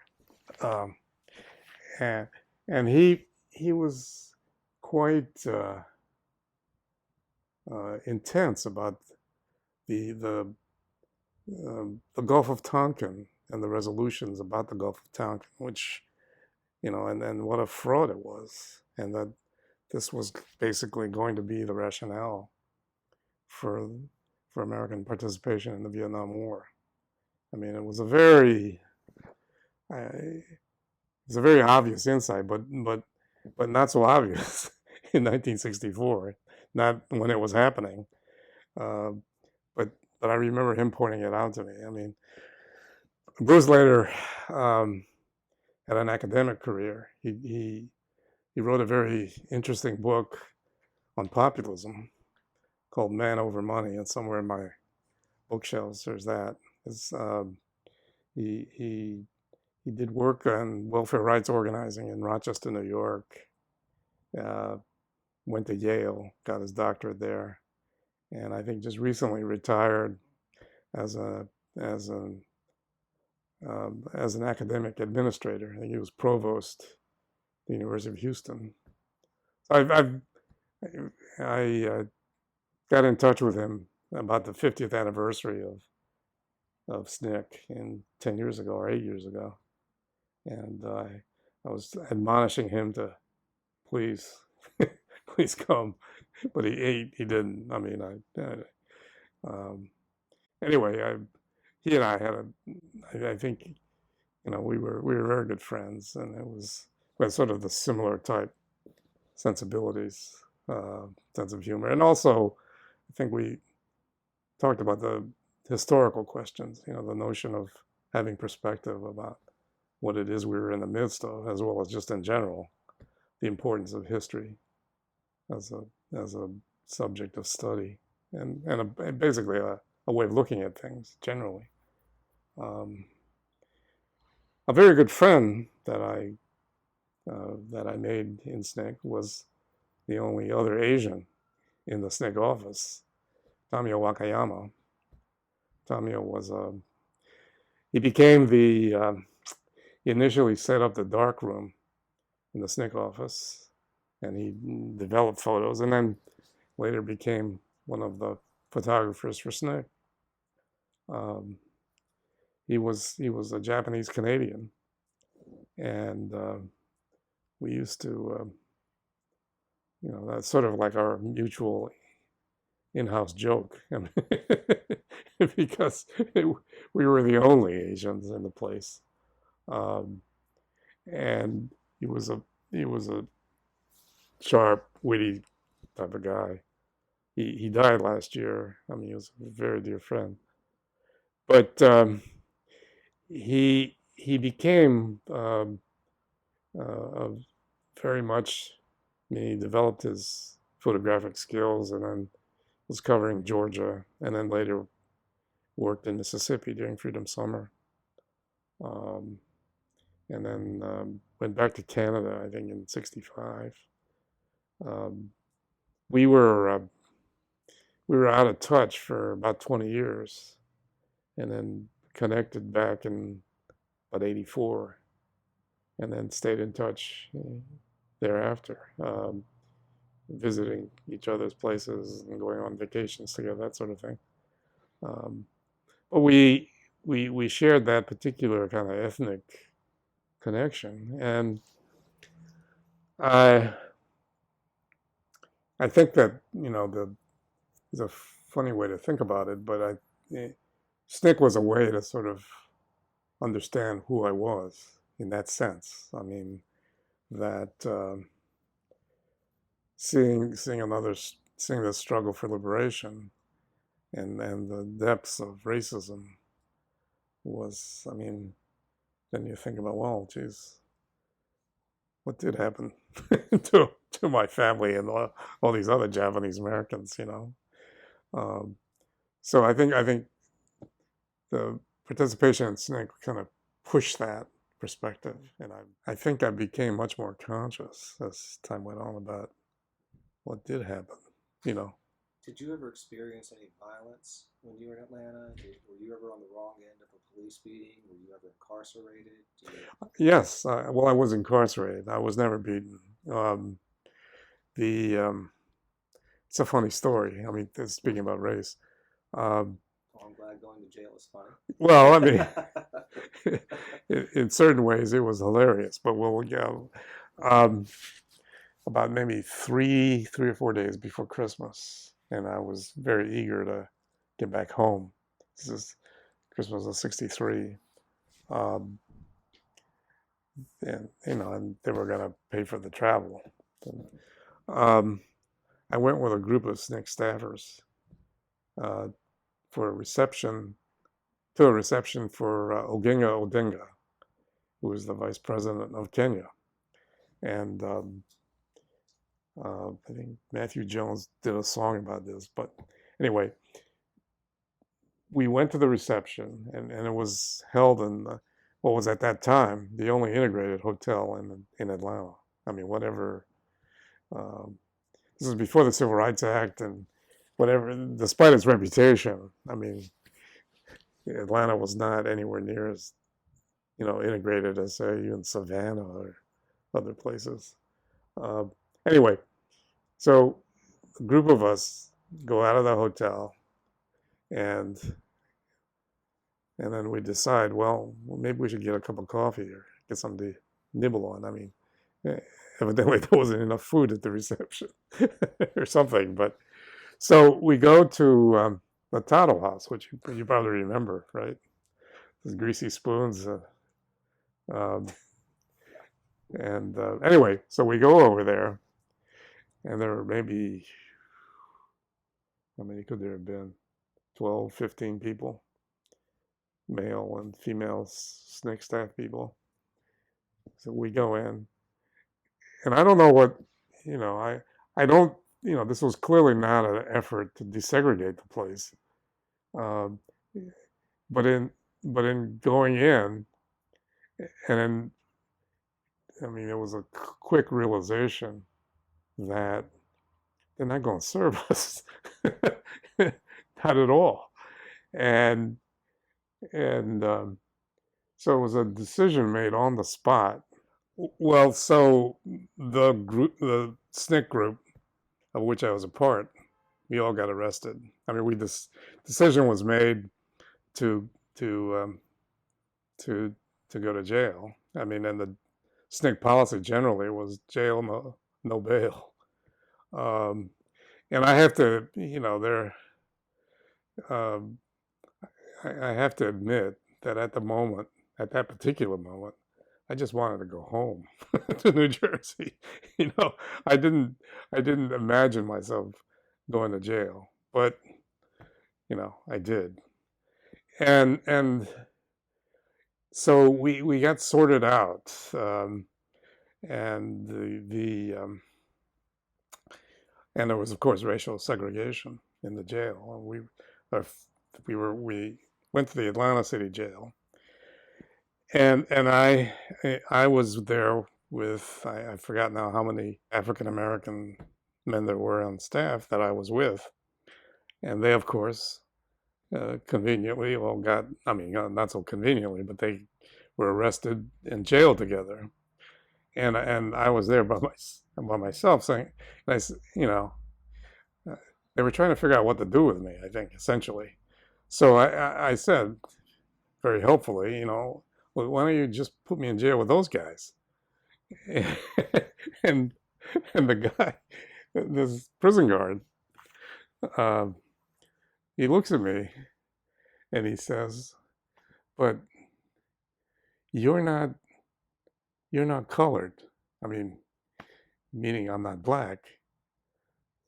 And he was quite intense about the Gulf of Tonkin and the resolutions about the Gulf of Tonkin, which, you know, and what a fraud it was, and that this was basically going to be the rationale for American participation in the Vietnam War. I mean, it was a very obvious insight, but not so obvious in 1964, not when it was happening. But I remember him pointing it out to me. I mean, Bruce later had an academic career. He wrote a very interesting book on populism called Man Over Money, and somewhere in my bookshelves there's that. He did work on welfare rights organizing in Rochester, New York. Went to Yale, got his doctorate there, and I think just recently retired as an academic administrator. I think he was provost at the University of Houston. I got in touch with him about the 50th anniversary of SNCC in 10 years ago or 8 years ago, and I was admonishing him to please come, but he didn't. I mean, anyway, he and I had I think, you know, we were very good friends, and we had sort of the similar type sensibilities, sense of humor, and also I think we talked about the historical questions. You know, the notion of having perspective about what it is we were in the midst of, as well as just in general, the importance of history as a subject of study, and basically a way of looking at things generally. A very good friend that I made in SNCC was the only other Asian in the SNCC office, Tamio Wakayama. Tamio was he became he initially set up the dark room in the SNCC office, and he developed photos, and then later became one of the photographers for SNCC. He was a Japanese Canadian, and we used to, that's sort of like our mutual in-house joke, because we were the only Asians in the place, and he was a sharp, witty type of guy. He died last year. I mean, he was a very dear friend, but he became very much. I mean, he developed his photographic skills, and then was covering Georgia, and then later worked in Mississippi during Freedom Summer, and then went back to Canada, I think, in '65. We were out of touch for about 20 years, and then connected back in about '84, and then stayed in touch thereafter, visiting each other's places and going on vacations together, that sort of thing. But we shared that particular kind of ethnic connection, and I think that it's a funny way to think about it, but SNCC was a way to sort of understand who I was in that sense. I mean, that seeing the struggle for liberation and the depths of racism was, I mean, then you think about, well, geez, what did happen to my family and all these other Japanese Americans, So I think the participation in SNCC kind of pushed that perspective, and I think I became much more conscious as time went on about what did happen, Did you ever experience any violence when you were in Atlanta? Were you ever on the wrong end of a police beating? Were you ever incarcerated? Yes, well, I was incarcerated. I was never beaten. It's a funny story. I mean, speaking about race. I'm glad going to jail is funny. Well, I mean, in certain ways it was hilarious, but about maybe three or 4 days before Christmas, and I was very eager to get back home. This is Christmas of '63, and and they were going to pay for the travel. I went with a group of SNCC staffers for a reception for Oginga Odinga, who was the vice president of Kenya, and I think Matthew Jones did a song about this. But anyway, we went to the reception, and it was held in what was at that time the only integrated hotel in Atlanta. I mean, whatever. This was before the Civil Rights Act, and whatever. Despite its reputation, I mean, Atlanta was not anywhere near as integrated as, say, even Savannah or other places. Anyway, so a group of us go out of the hotel, and then we decide, well, maybe we should get a cup of coffee or get something to nibble on. I mean, evidently there wasn't enough food at the reception or something. But so we go to the Tattle House, which you probably remember, right? Those greasy spoons. Anyway, so we go over there, and there were maybe, how many could there have been? 12, 15 people, male and female SNCC staff people. So we go in, and I don't know what, I don't, this was clearly not an effort to desegregate the place. But in going in, and then, I mean, it was a quick realization that they're not going to serve us, not at all, and so it was a decision made on the spot Well, so the SNCC group of which I was a part, we all got arrested. I mean, this decision was made to to um, to to go to jail. I mean, and the SNCC policy generally was jail, no bail. Um, and I have to, um, I have to admit that at that particular moment, I just wanted to go home to New Jersey. You know, I didn't, I didn't imagine myself going to jail, but I did. And so we got sorted out, and and there was of course racial segregation in the jail. Our, we went to the Atlanta City Jail, and I was there with I forgot now how many African American men there were on staff that I was with, and they of course conveniently all got, I mean, not so conveniently, but they were arrested and jailed together, and I was there by myself saying, uh, they were trying to figure out what to do with me, I think, essentially. So I said very helpfully, well, why don't you just put me in jail with those guys? and and the guy, this prison guard, uh, he looks at me and he says, "But you're not you're not colored. I mean, meaning I'm not black.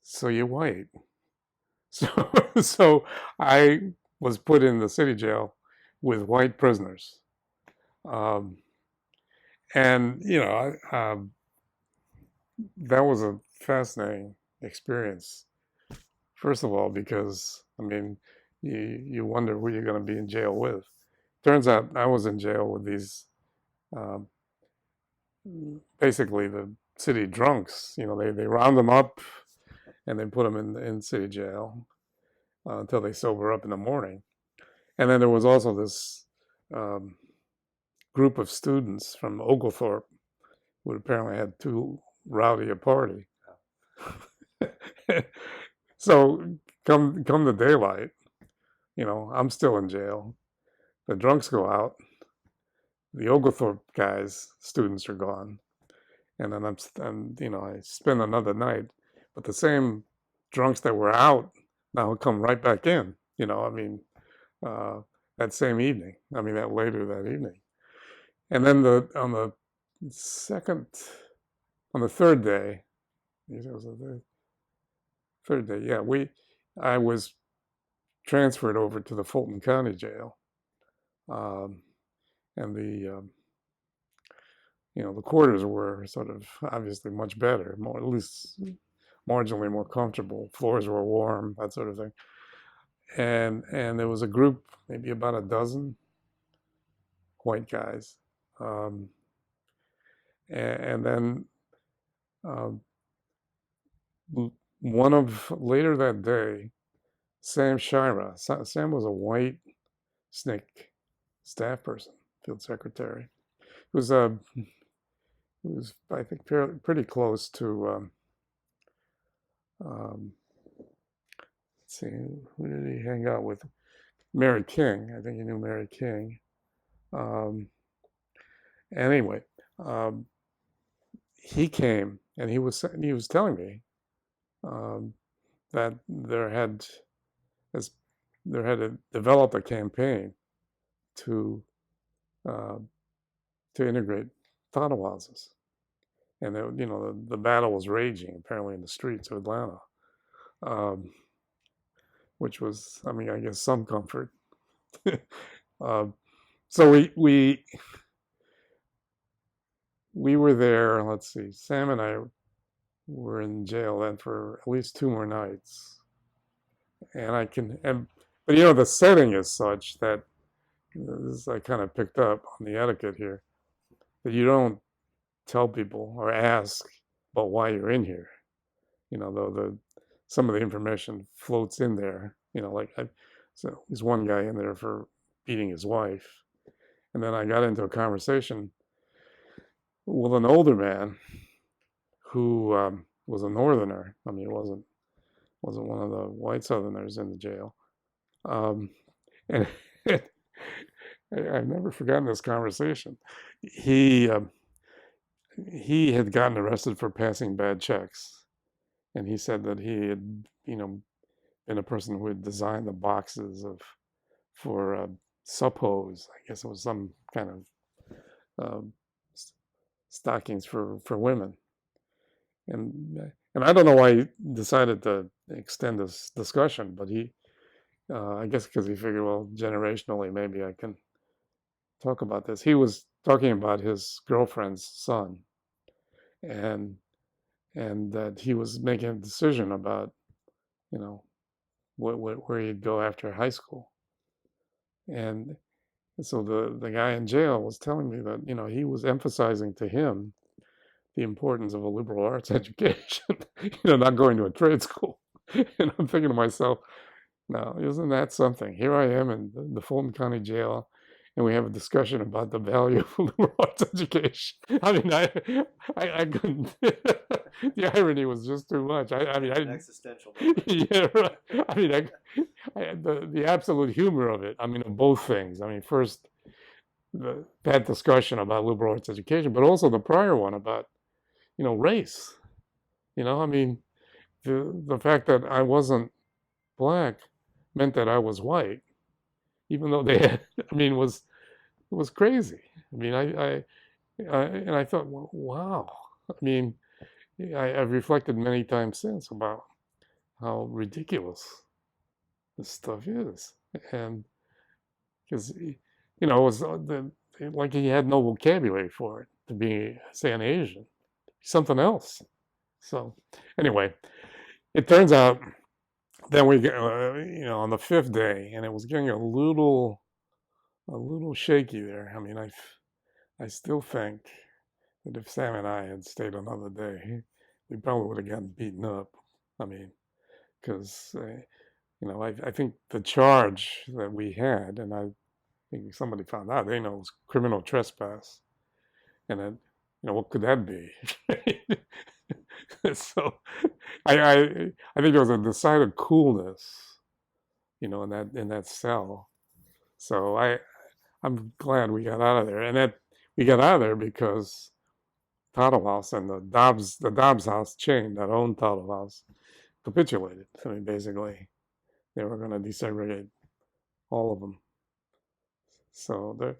So you're white." So so I was put in the city jail with white prisoners, um, and that was a fascinating experience. First of all, because I mean, you wonder who you're going to be in jail with. Turns out I was in jail with these um, basically the city drunks. They round them up and they put them in city jail until they sober up in the morning. And then there was also this um, group of students from Oglethorpe who apparently had too rowdy a party. So come the daylight, I'm still in jail. The drunks go out. The Oglethorpe students are gone, and then I spend another night. But the same drunks that were out now come right back in. I mean, uh, that same evening. I mean, that later that evening. And then second, on the third day, it was the third day. Yeah, I was transferred over to the Fulton County Jail, um, and the quarters were sort of obviously much better, more at least marginally more comfortable. Floors were warm, that sort of thing. And there was a group, maybe about a dozen white guys, um, and then um, one of later that day, Sam Shira. Sam was a white SNCC staff person, field secretary. He was I think pretty close to let's see, who did he hang out with? Mary King. I think he knew Mary King. Um, anyway, um, he came and he was telling me um, that as there had developed a campaign to uh, to integrate Tonawazes, and the battle was raging apparently in the streets of Atlanta, um, which was, I mean, I guess some comfort. um, so we were there. Let's see, Sam and I were in jail then for at least 2 more nights, and but the setting is such that this I kind of picked up on the etiquette here, that you don't tell people or ask about why you're in here. Though some of the information floats in there. So there's one guy in there for beating his wife, and then I got into a conversation Well, an older man who was a northerner. I mean, it wasn't one of the white southerners in the jail. Um, and I've never forgotten this conversation. He he had gotten arrested for passing bad checks, and he said that he had, been a person who had designed the boxes for suppos. I guess it was some kind of uh, stockings for women, and I don't know why he decided to extend this discussion, but I guess because he figured, well, generationally, maybe I can talk about this. He was talking about his girlfriend's son, and that he was making a decision about, you know, where he'd go after high school. And so the guy in jail was telling me that, he was emphasizing to him the importance of a liberal arts education, not going to a trade school. And I'm thinking to myself, now, isn't that something? Here I am in the Fulton County Jail, and we have a discussion about the value of liberal arts education. I mean, I couldn't. The irony was just too much. I mean, Existential. yeah, right. I mean, the absolute humor of it. I mean, of both things. I mean, first that discussion about liberal arts education, but also the prior one about, race. I mean, the fact that I wasn't black meant that I was white, even though they had, I mean, it was crazy. I mean, and I thought, well, wow. I mean, I've reflected many times since about how ridiculous this stuff is, and because it was like he had no vocabulary for it to be, say, an Asian, something else. So anyway, it turns out then we get, on the fifth day, and it was getting a little shaky there. I mean, I still think that if Sam and I had stayed another day, we probably would have gotten beaten up. I mean, because I think the charge that we had, and I think somebody found out, they know, it was criminal trespass, and then, what could that be? So I think there was a decided coolness, in that cell. So I'm glad we got out of there, and that we got out of there because Tuttle House and the Dobbs house chain that owned Tuttle House capitulated. I mean, basically, they were going to desegregate all of them. So there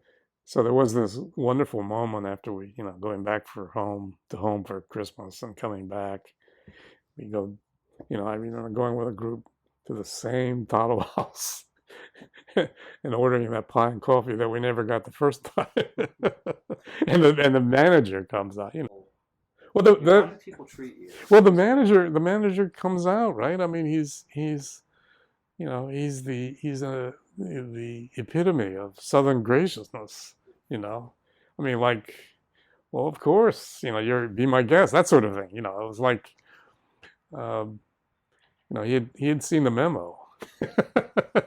was this wonderful moment after we, going back home for Christmas and coming back. We go, I remember going with a group to the same Tuttle House and ordering that pie and coffee that we never got the first time. and the manager comes out, Well, How do people treat you? Well, the manager comes out, right? I mean, he's the epitome of Southern graciousness. I mean, like, well, of course, be my guest, that sort of thing. It was like, um, he had seen the memo,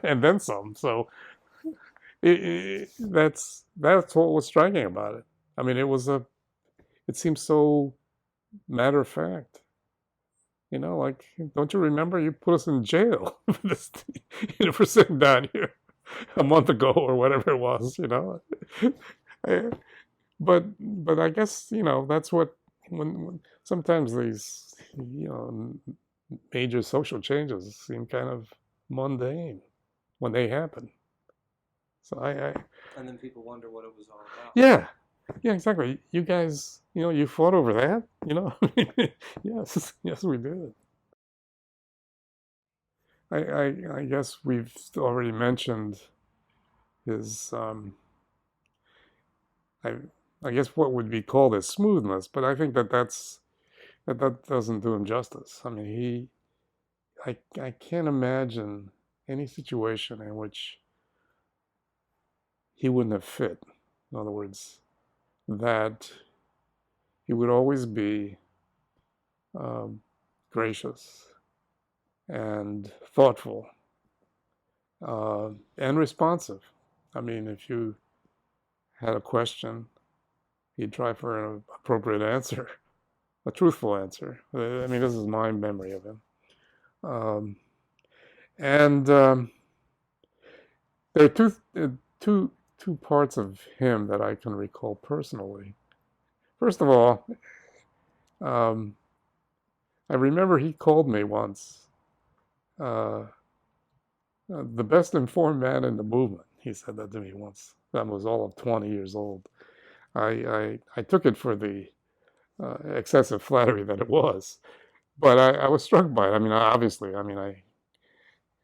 and then some. So that's what was striking about it. I mean, it seems so matter of fact. Like, don't you remember you put us in jail for this, for sitting down here a month ago or whatever it was, But I guess, that's what, when sometimes these, major social changes seem kind of mundane when they happen. So and then people wonder what it was all about. Yeah, exactly. You guys, you fought over that, yes, we did. I guess we've already mentioned his, I guess what would be called his smoothness, but I think that doesn't do him justice. I mean, I can't imagine any situation in which he wouldn't have fit. In other words, that he would always be gracious and thoughtful and responsive. I mean, if you had a question he'd try for an appropriate answer, a truthful answer. I mean, this is my memory of him. Um, and there are two parts of him that I can recall personally. First of all, um, I remember he called me once the best informed man in the movement. He said that to me once. That was all of 20 years old. I took it for the excessive flattery that it was, but I was struck by it. I mean, obviously, I mean, I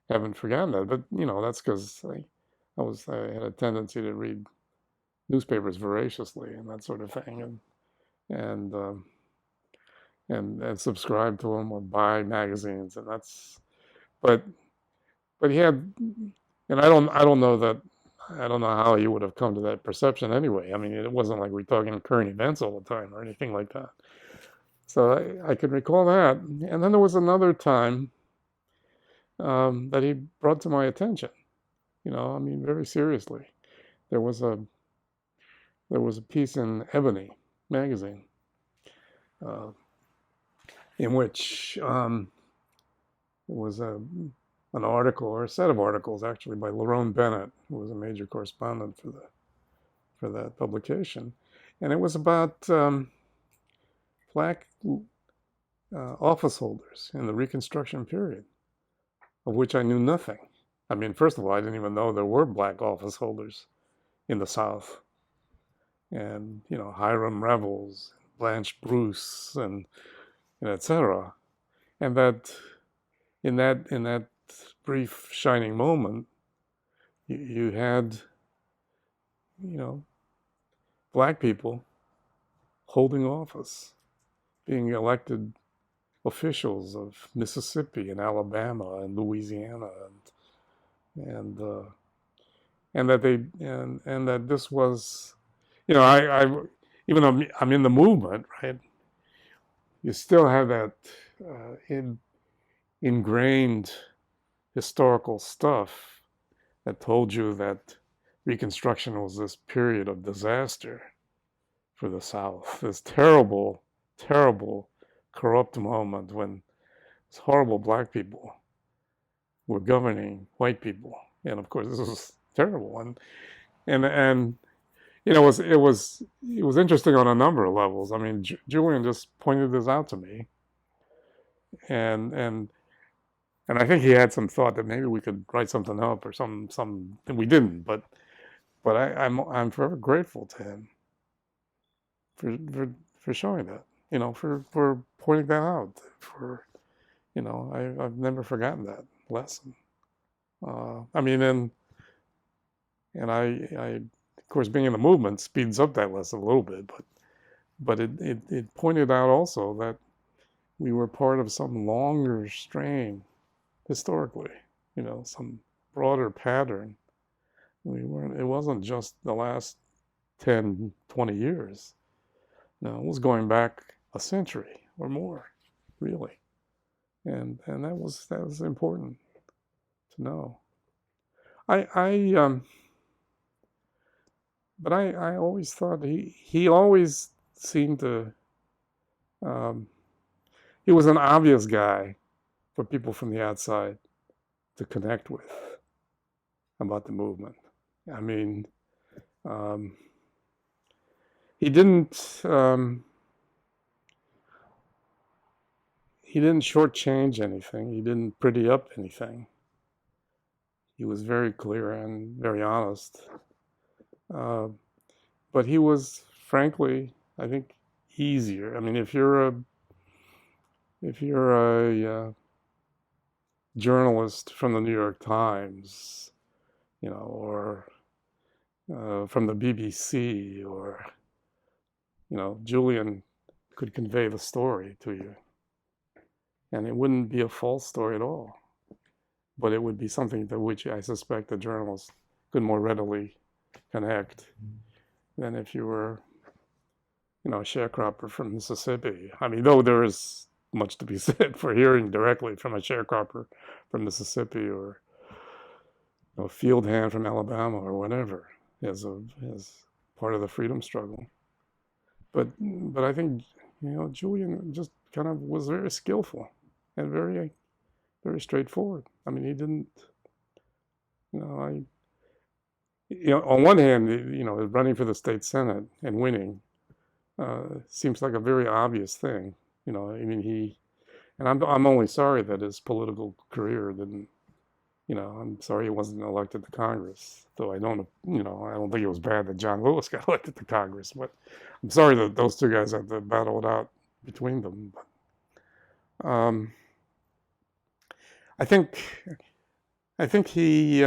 haven't forgotten that, but that's because I had a tendency to read newspapers voraciously and that sort of thing, and um, and subscribe to them or buy magazines, and that's but but he had, and I don't know that. I don't know how he would have come to that perception anyway. I mean, it wasn't like we're talking current events all the time or anything like that. So I can recall that. And then there was another time that he brought to my attention. I mean, very seriously. There was a there was a piece in Ebony magazine uh, in which it was an article or a set of articles actually by Lerone Bennett, who was a major correspondent for that publication, and it was about black office holders in the Reconstruction period, of which I knew nothing. I mean, first of all, I didn't even know there were black office holders in the South, and Hiram Revels, Blanche Bruce, and etc. And that in that brief shining moment, you had black people holding office, being elected officials of Mississippi and Alabama and Louisiana, and and that this was, I even though I'm in the movement, right, you still have that ingrained historical stuff that told you that Reconstruction was this period of disaster for the South, this terrible, terrible, corrupt moment when these horrible black people were governing white people, and of course this was terrible, and it was interesting on a number of levels. I mean, Julian just pointed this out to me, and and and I think he had some thought that maybe we could write something up or some. And we didn't, but I'm forever grateful to him for showing that, for pointing that out, I've never forgotten that lesson. I mean, and I of course, being in the movement speeds up that lesson a little bit, but it pointed out also that we were part of some longer strain historically, some broader pattern. We weren't. It wasn't just the last 10, 20 years. No, it was going back a century or more, really, and that was important to know. I but I always thought he always seemed to um, he was an obvious guy for people from the outside to connect with about the movement. I mean, um, he didn't he didn't shortchange anything. He didn't pretty up anything. He was very clear and very honest. Uh, but he was, frankly, I think, easier. I mean, if you're a journalist from the New York Times, or from the BBC, or Julian could convey the story to you, and it wouldn't be a false story at all, but it would be something to which I suspect the journalist could more readily connect than if you were, a sharecropper from Mississippi. I mean, though there is much to be said for hearing directly from a sharecropper from Mississippi, or a field hand from Alabama, or whatever, as part of the freedom struggle. but I think Julian just kind of was very skillful and very straightforward. I mean, he didn't, you know, I, on one hand, running for the state senate and winning seems like a very obvious thing. I mean, and I'm only sorry that his political career didn't. I'm sorry he wasn't elected to Congress. Though I don't think it was bad that John Lewis got elected to Congress. But I'm sorry that those two guys had to battle it out between them. But I think he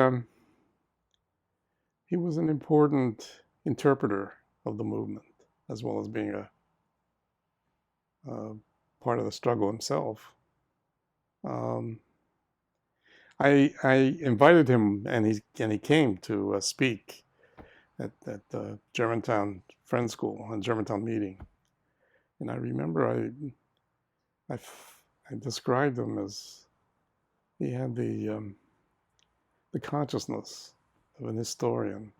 was an important interpreter of the movement, as well as being a part of the struggle himself. I invited him, and he came to speak at the Germantown Friends School, a Germantown meeting. And I remember I described him as he had the consciousness of an historian,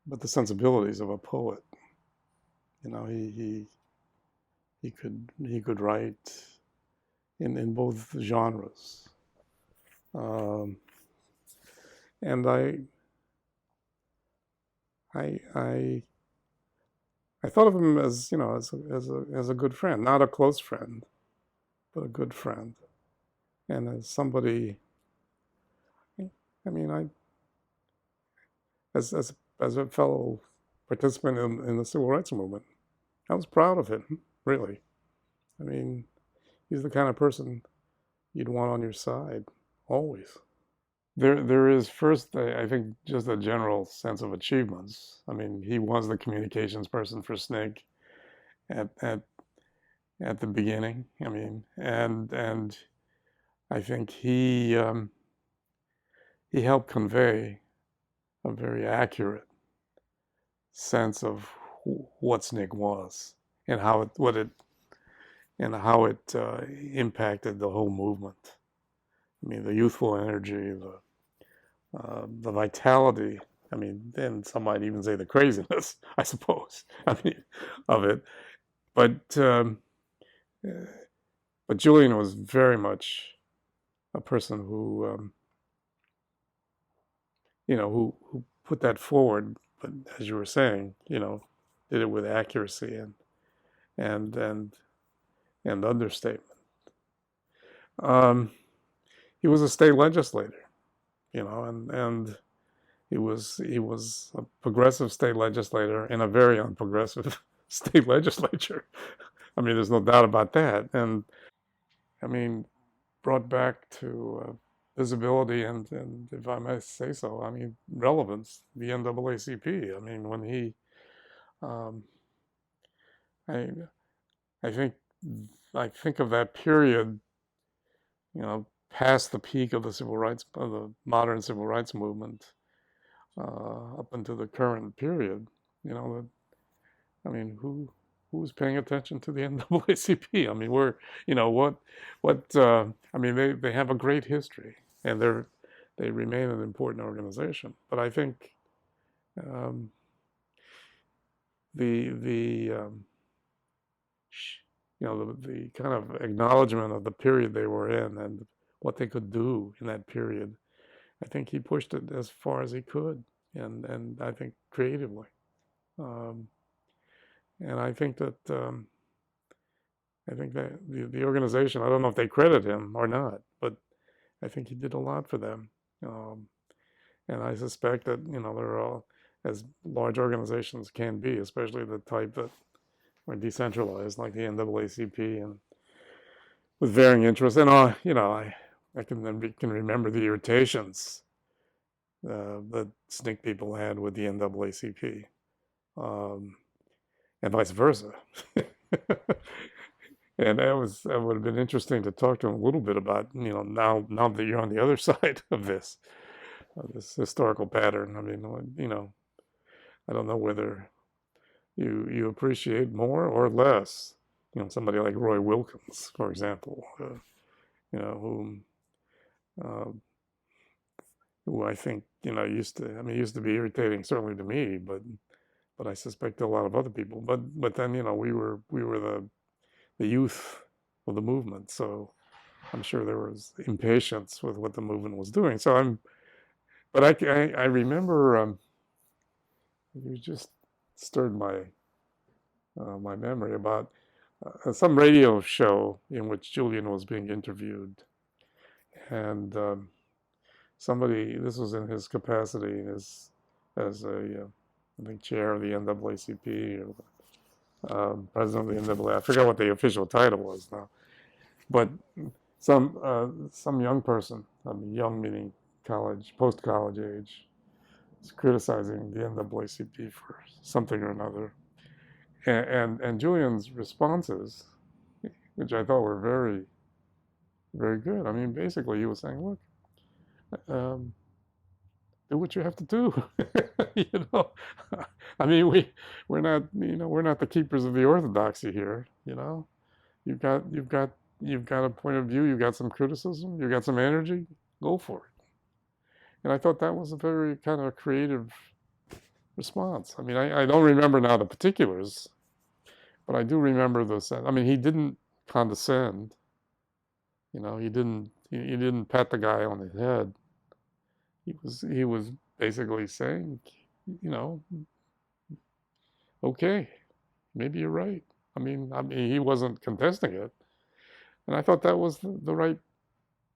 but the sensibilities of a poet. He could write in both genres. And I thought of him as as a good friend, not a close friend, but a good friend, and as somebody. I mean, as a fellow participant in the civil rights movement, I was proud of him. Really, I mean, he's the kind of person you'd want on your side always. There is first, I think, just a general sense of achievements. I mean, he was the communications person for SNCC at at the beginning. I mean, and I think he helped convey a very accurate sense of what SNCC was and how it impacted the whole movement. I mean, the youthful energy, the vitality. I mean, then some might even say the craziness, I suppose. I mean, of it. But but Julian was very much a person who who put that forward. But as you were saying, did it with accuracy and and and understatement. Um, he was a state legislator, and he was a progressive state legislator in a very unprogressive state legislature. I mean, there's no doubt about that. And I mean, brought back to visibility and, if I may say so, I mean, relevance, the NAACP. I mean, when um, I, I think, I think of that period, past the peak of the modern civil rights movement, up into the current period. I mean, who's paying attention to the NAACP? I mean, I mean, they have a great history, and they remain an important organization. But I think um, the the kind of acknowledgement of the period they were in and what they could do in that period, I think he pushed it as far as he could, and I think creatively. Um, and I think that the organization, I don't know if they credit him or not, but I think he did a lot for them. Um, and I suspect that, they're all, as large organizations can be, especially the type that are decentralized, like the NAACP, and with varying interests. And, I can remember the irritations that SNCC people had with the NAACP, and vice versa. And that would have been interesting to talk to him a little bit about, now that you're on the other side of this historical pattern. I mean, I don't know whether you appreciate more or less, somebody like Roy Wilkins, for example, whom uh, who I think, used to be irritating, certainly to me, but but I suspect a lot of other people. But then, you know, we were the youth of the movement, so I'm sure there was impatience with what the movement was doing. But I remember, you just stirred my memory about some radio show in which Julian was being interviewed, and somebody, this was in his capacity as a I think chair of the NAACP or president of the NAA. I forgot what the official title was now, but some young person, I mean young meaning college, post-college age, is criticizing the NAACP for something or another, and Julian's responses, which I thought were very, very good. I mean, basically he was saying, look, um, do what you have to do. You know, I mean, we're not, you know, we're not the keepers of the orthodoxy here. You know, you've got a point of view, you've got some criticism, you've got some energy, go for it. And I thought that was a very kind of creative response. I mean, I don't remember now the particulars, but I do remember the sense. I mean, he didn't condescend. You know, he didn't pat the guy on the head. He was basically saying, you know, okay, maybe you're right. I mean, he wasn't contesting it, and I thought that was the right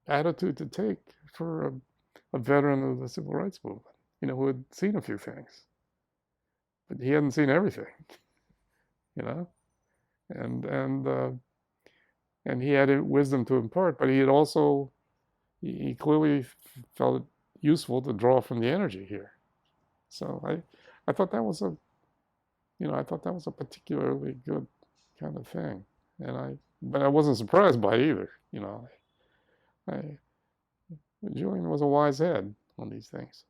attitude to take for a veteran of the civil rights movement, you know, who had seen a few things, but he hadn't seen everything, you know, and and uh, and he had wisdom to impart, but he had also he clearly felt it useful to draw from the energy here. So I thought that was I thought that was a particularly good kind of thing, but I wasn't surprised by it either. You know, I Julian was a wise head on these things.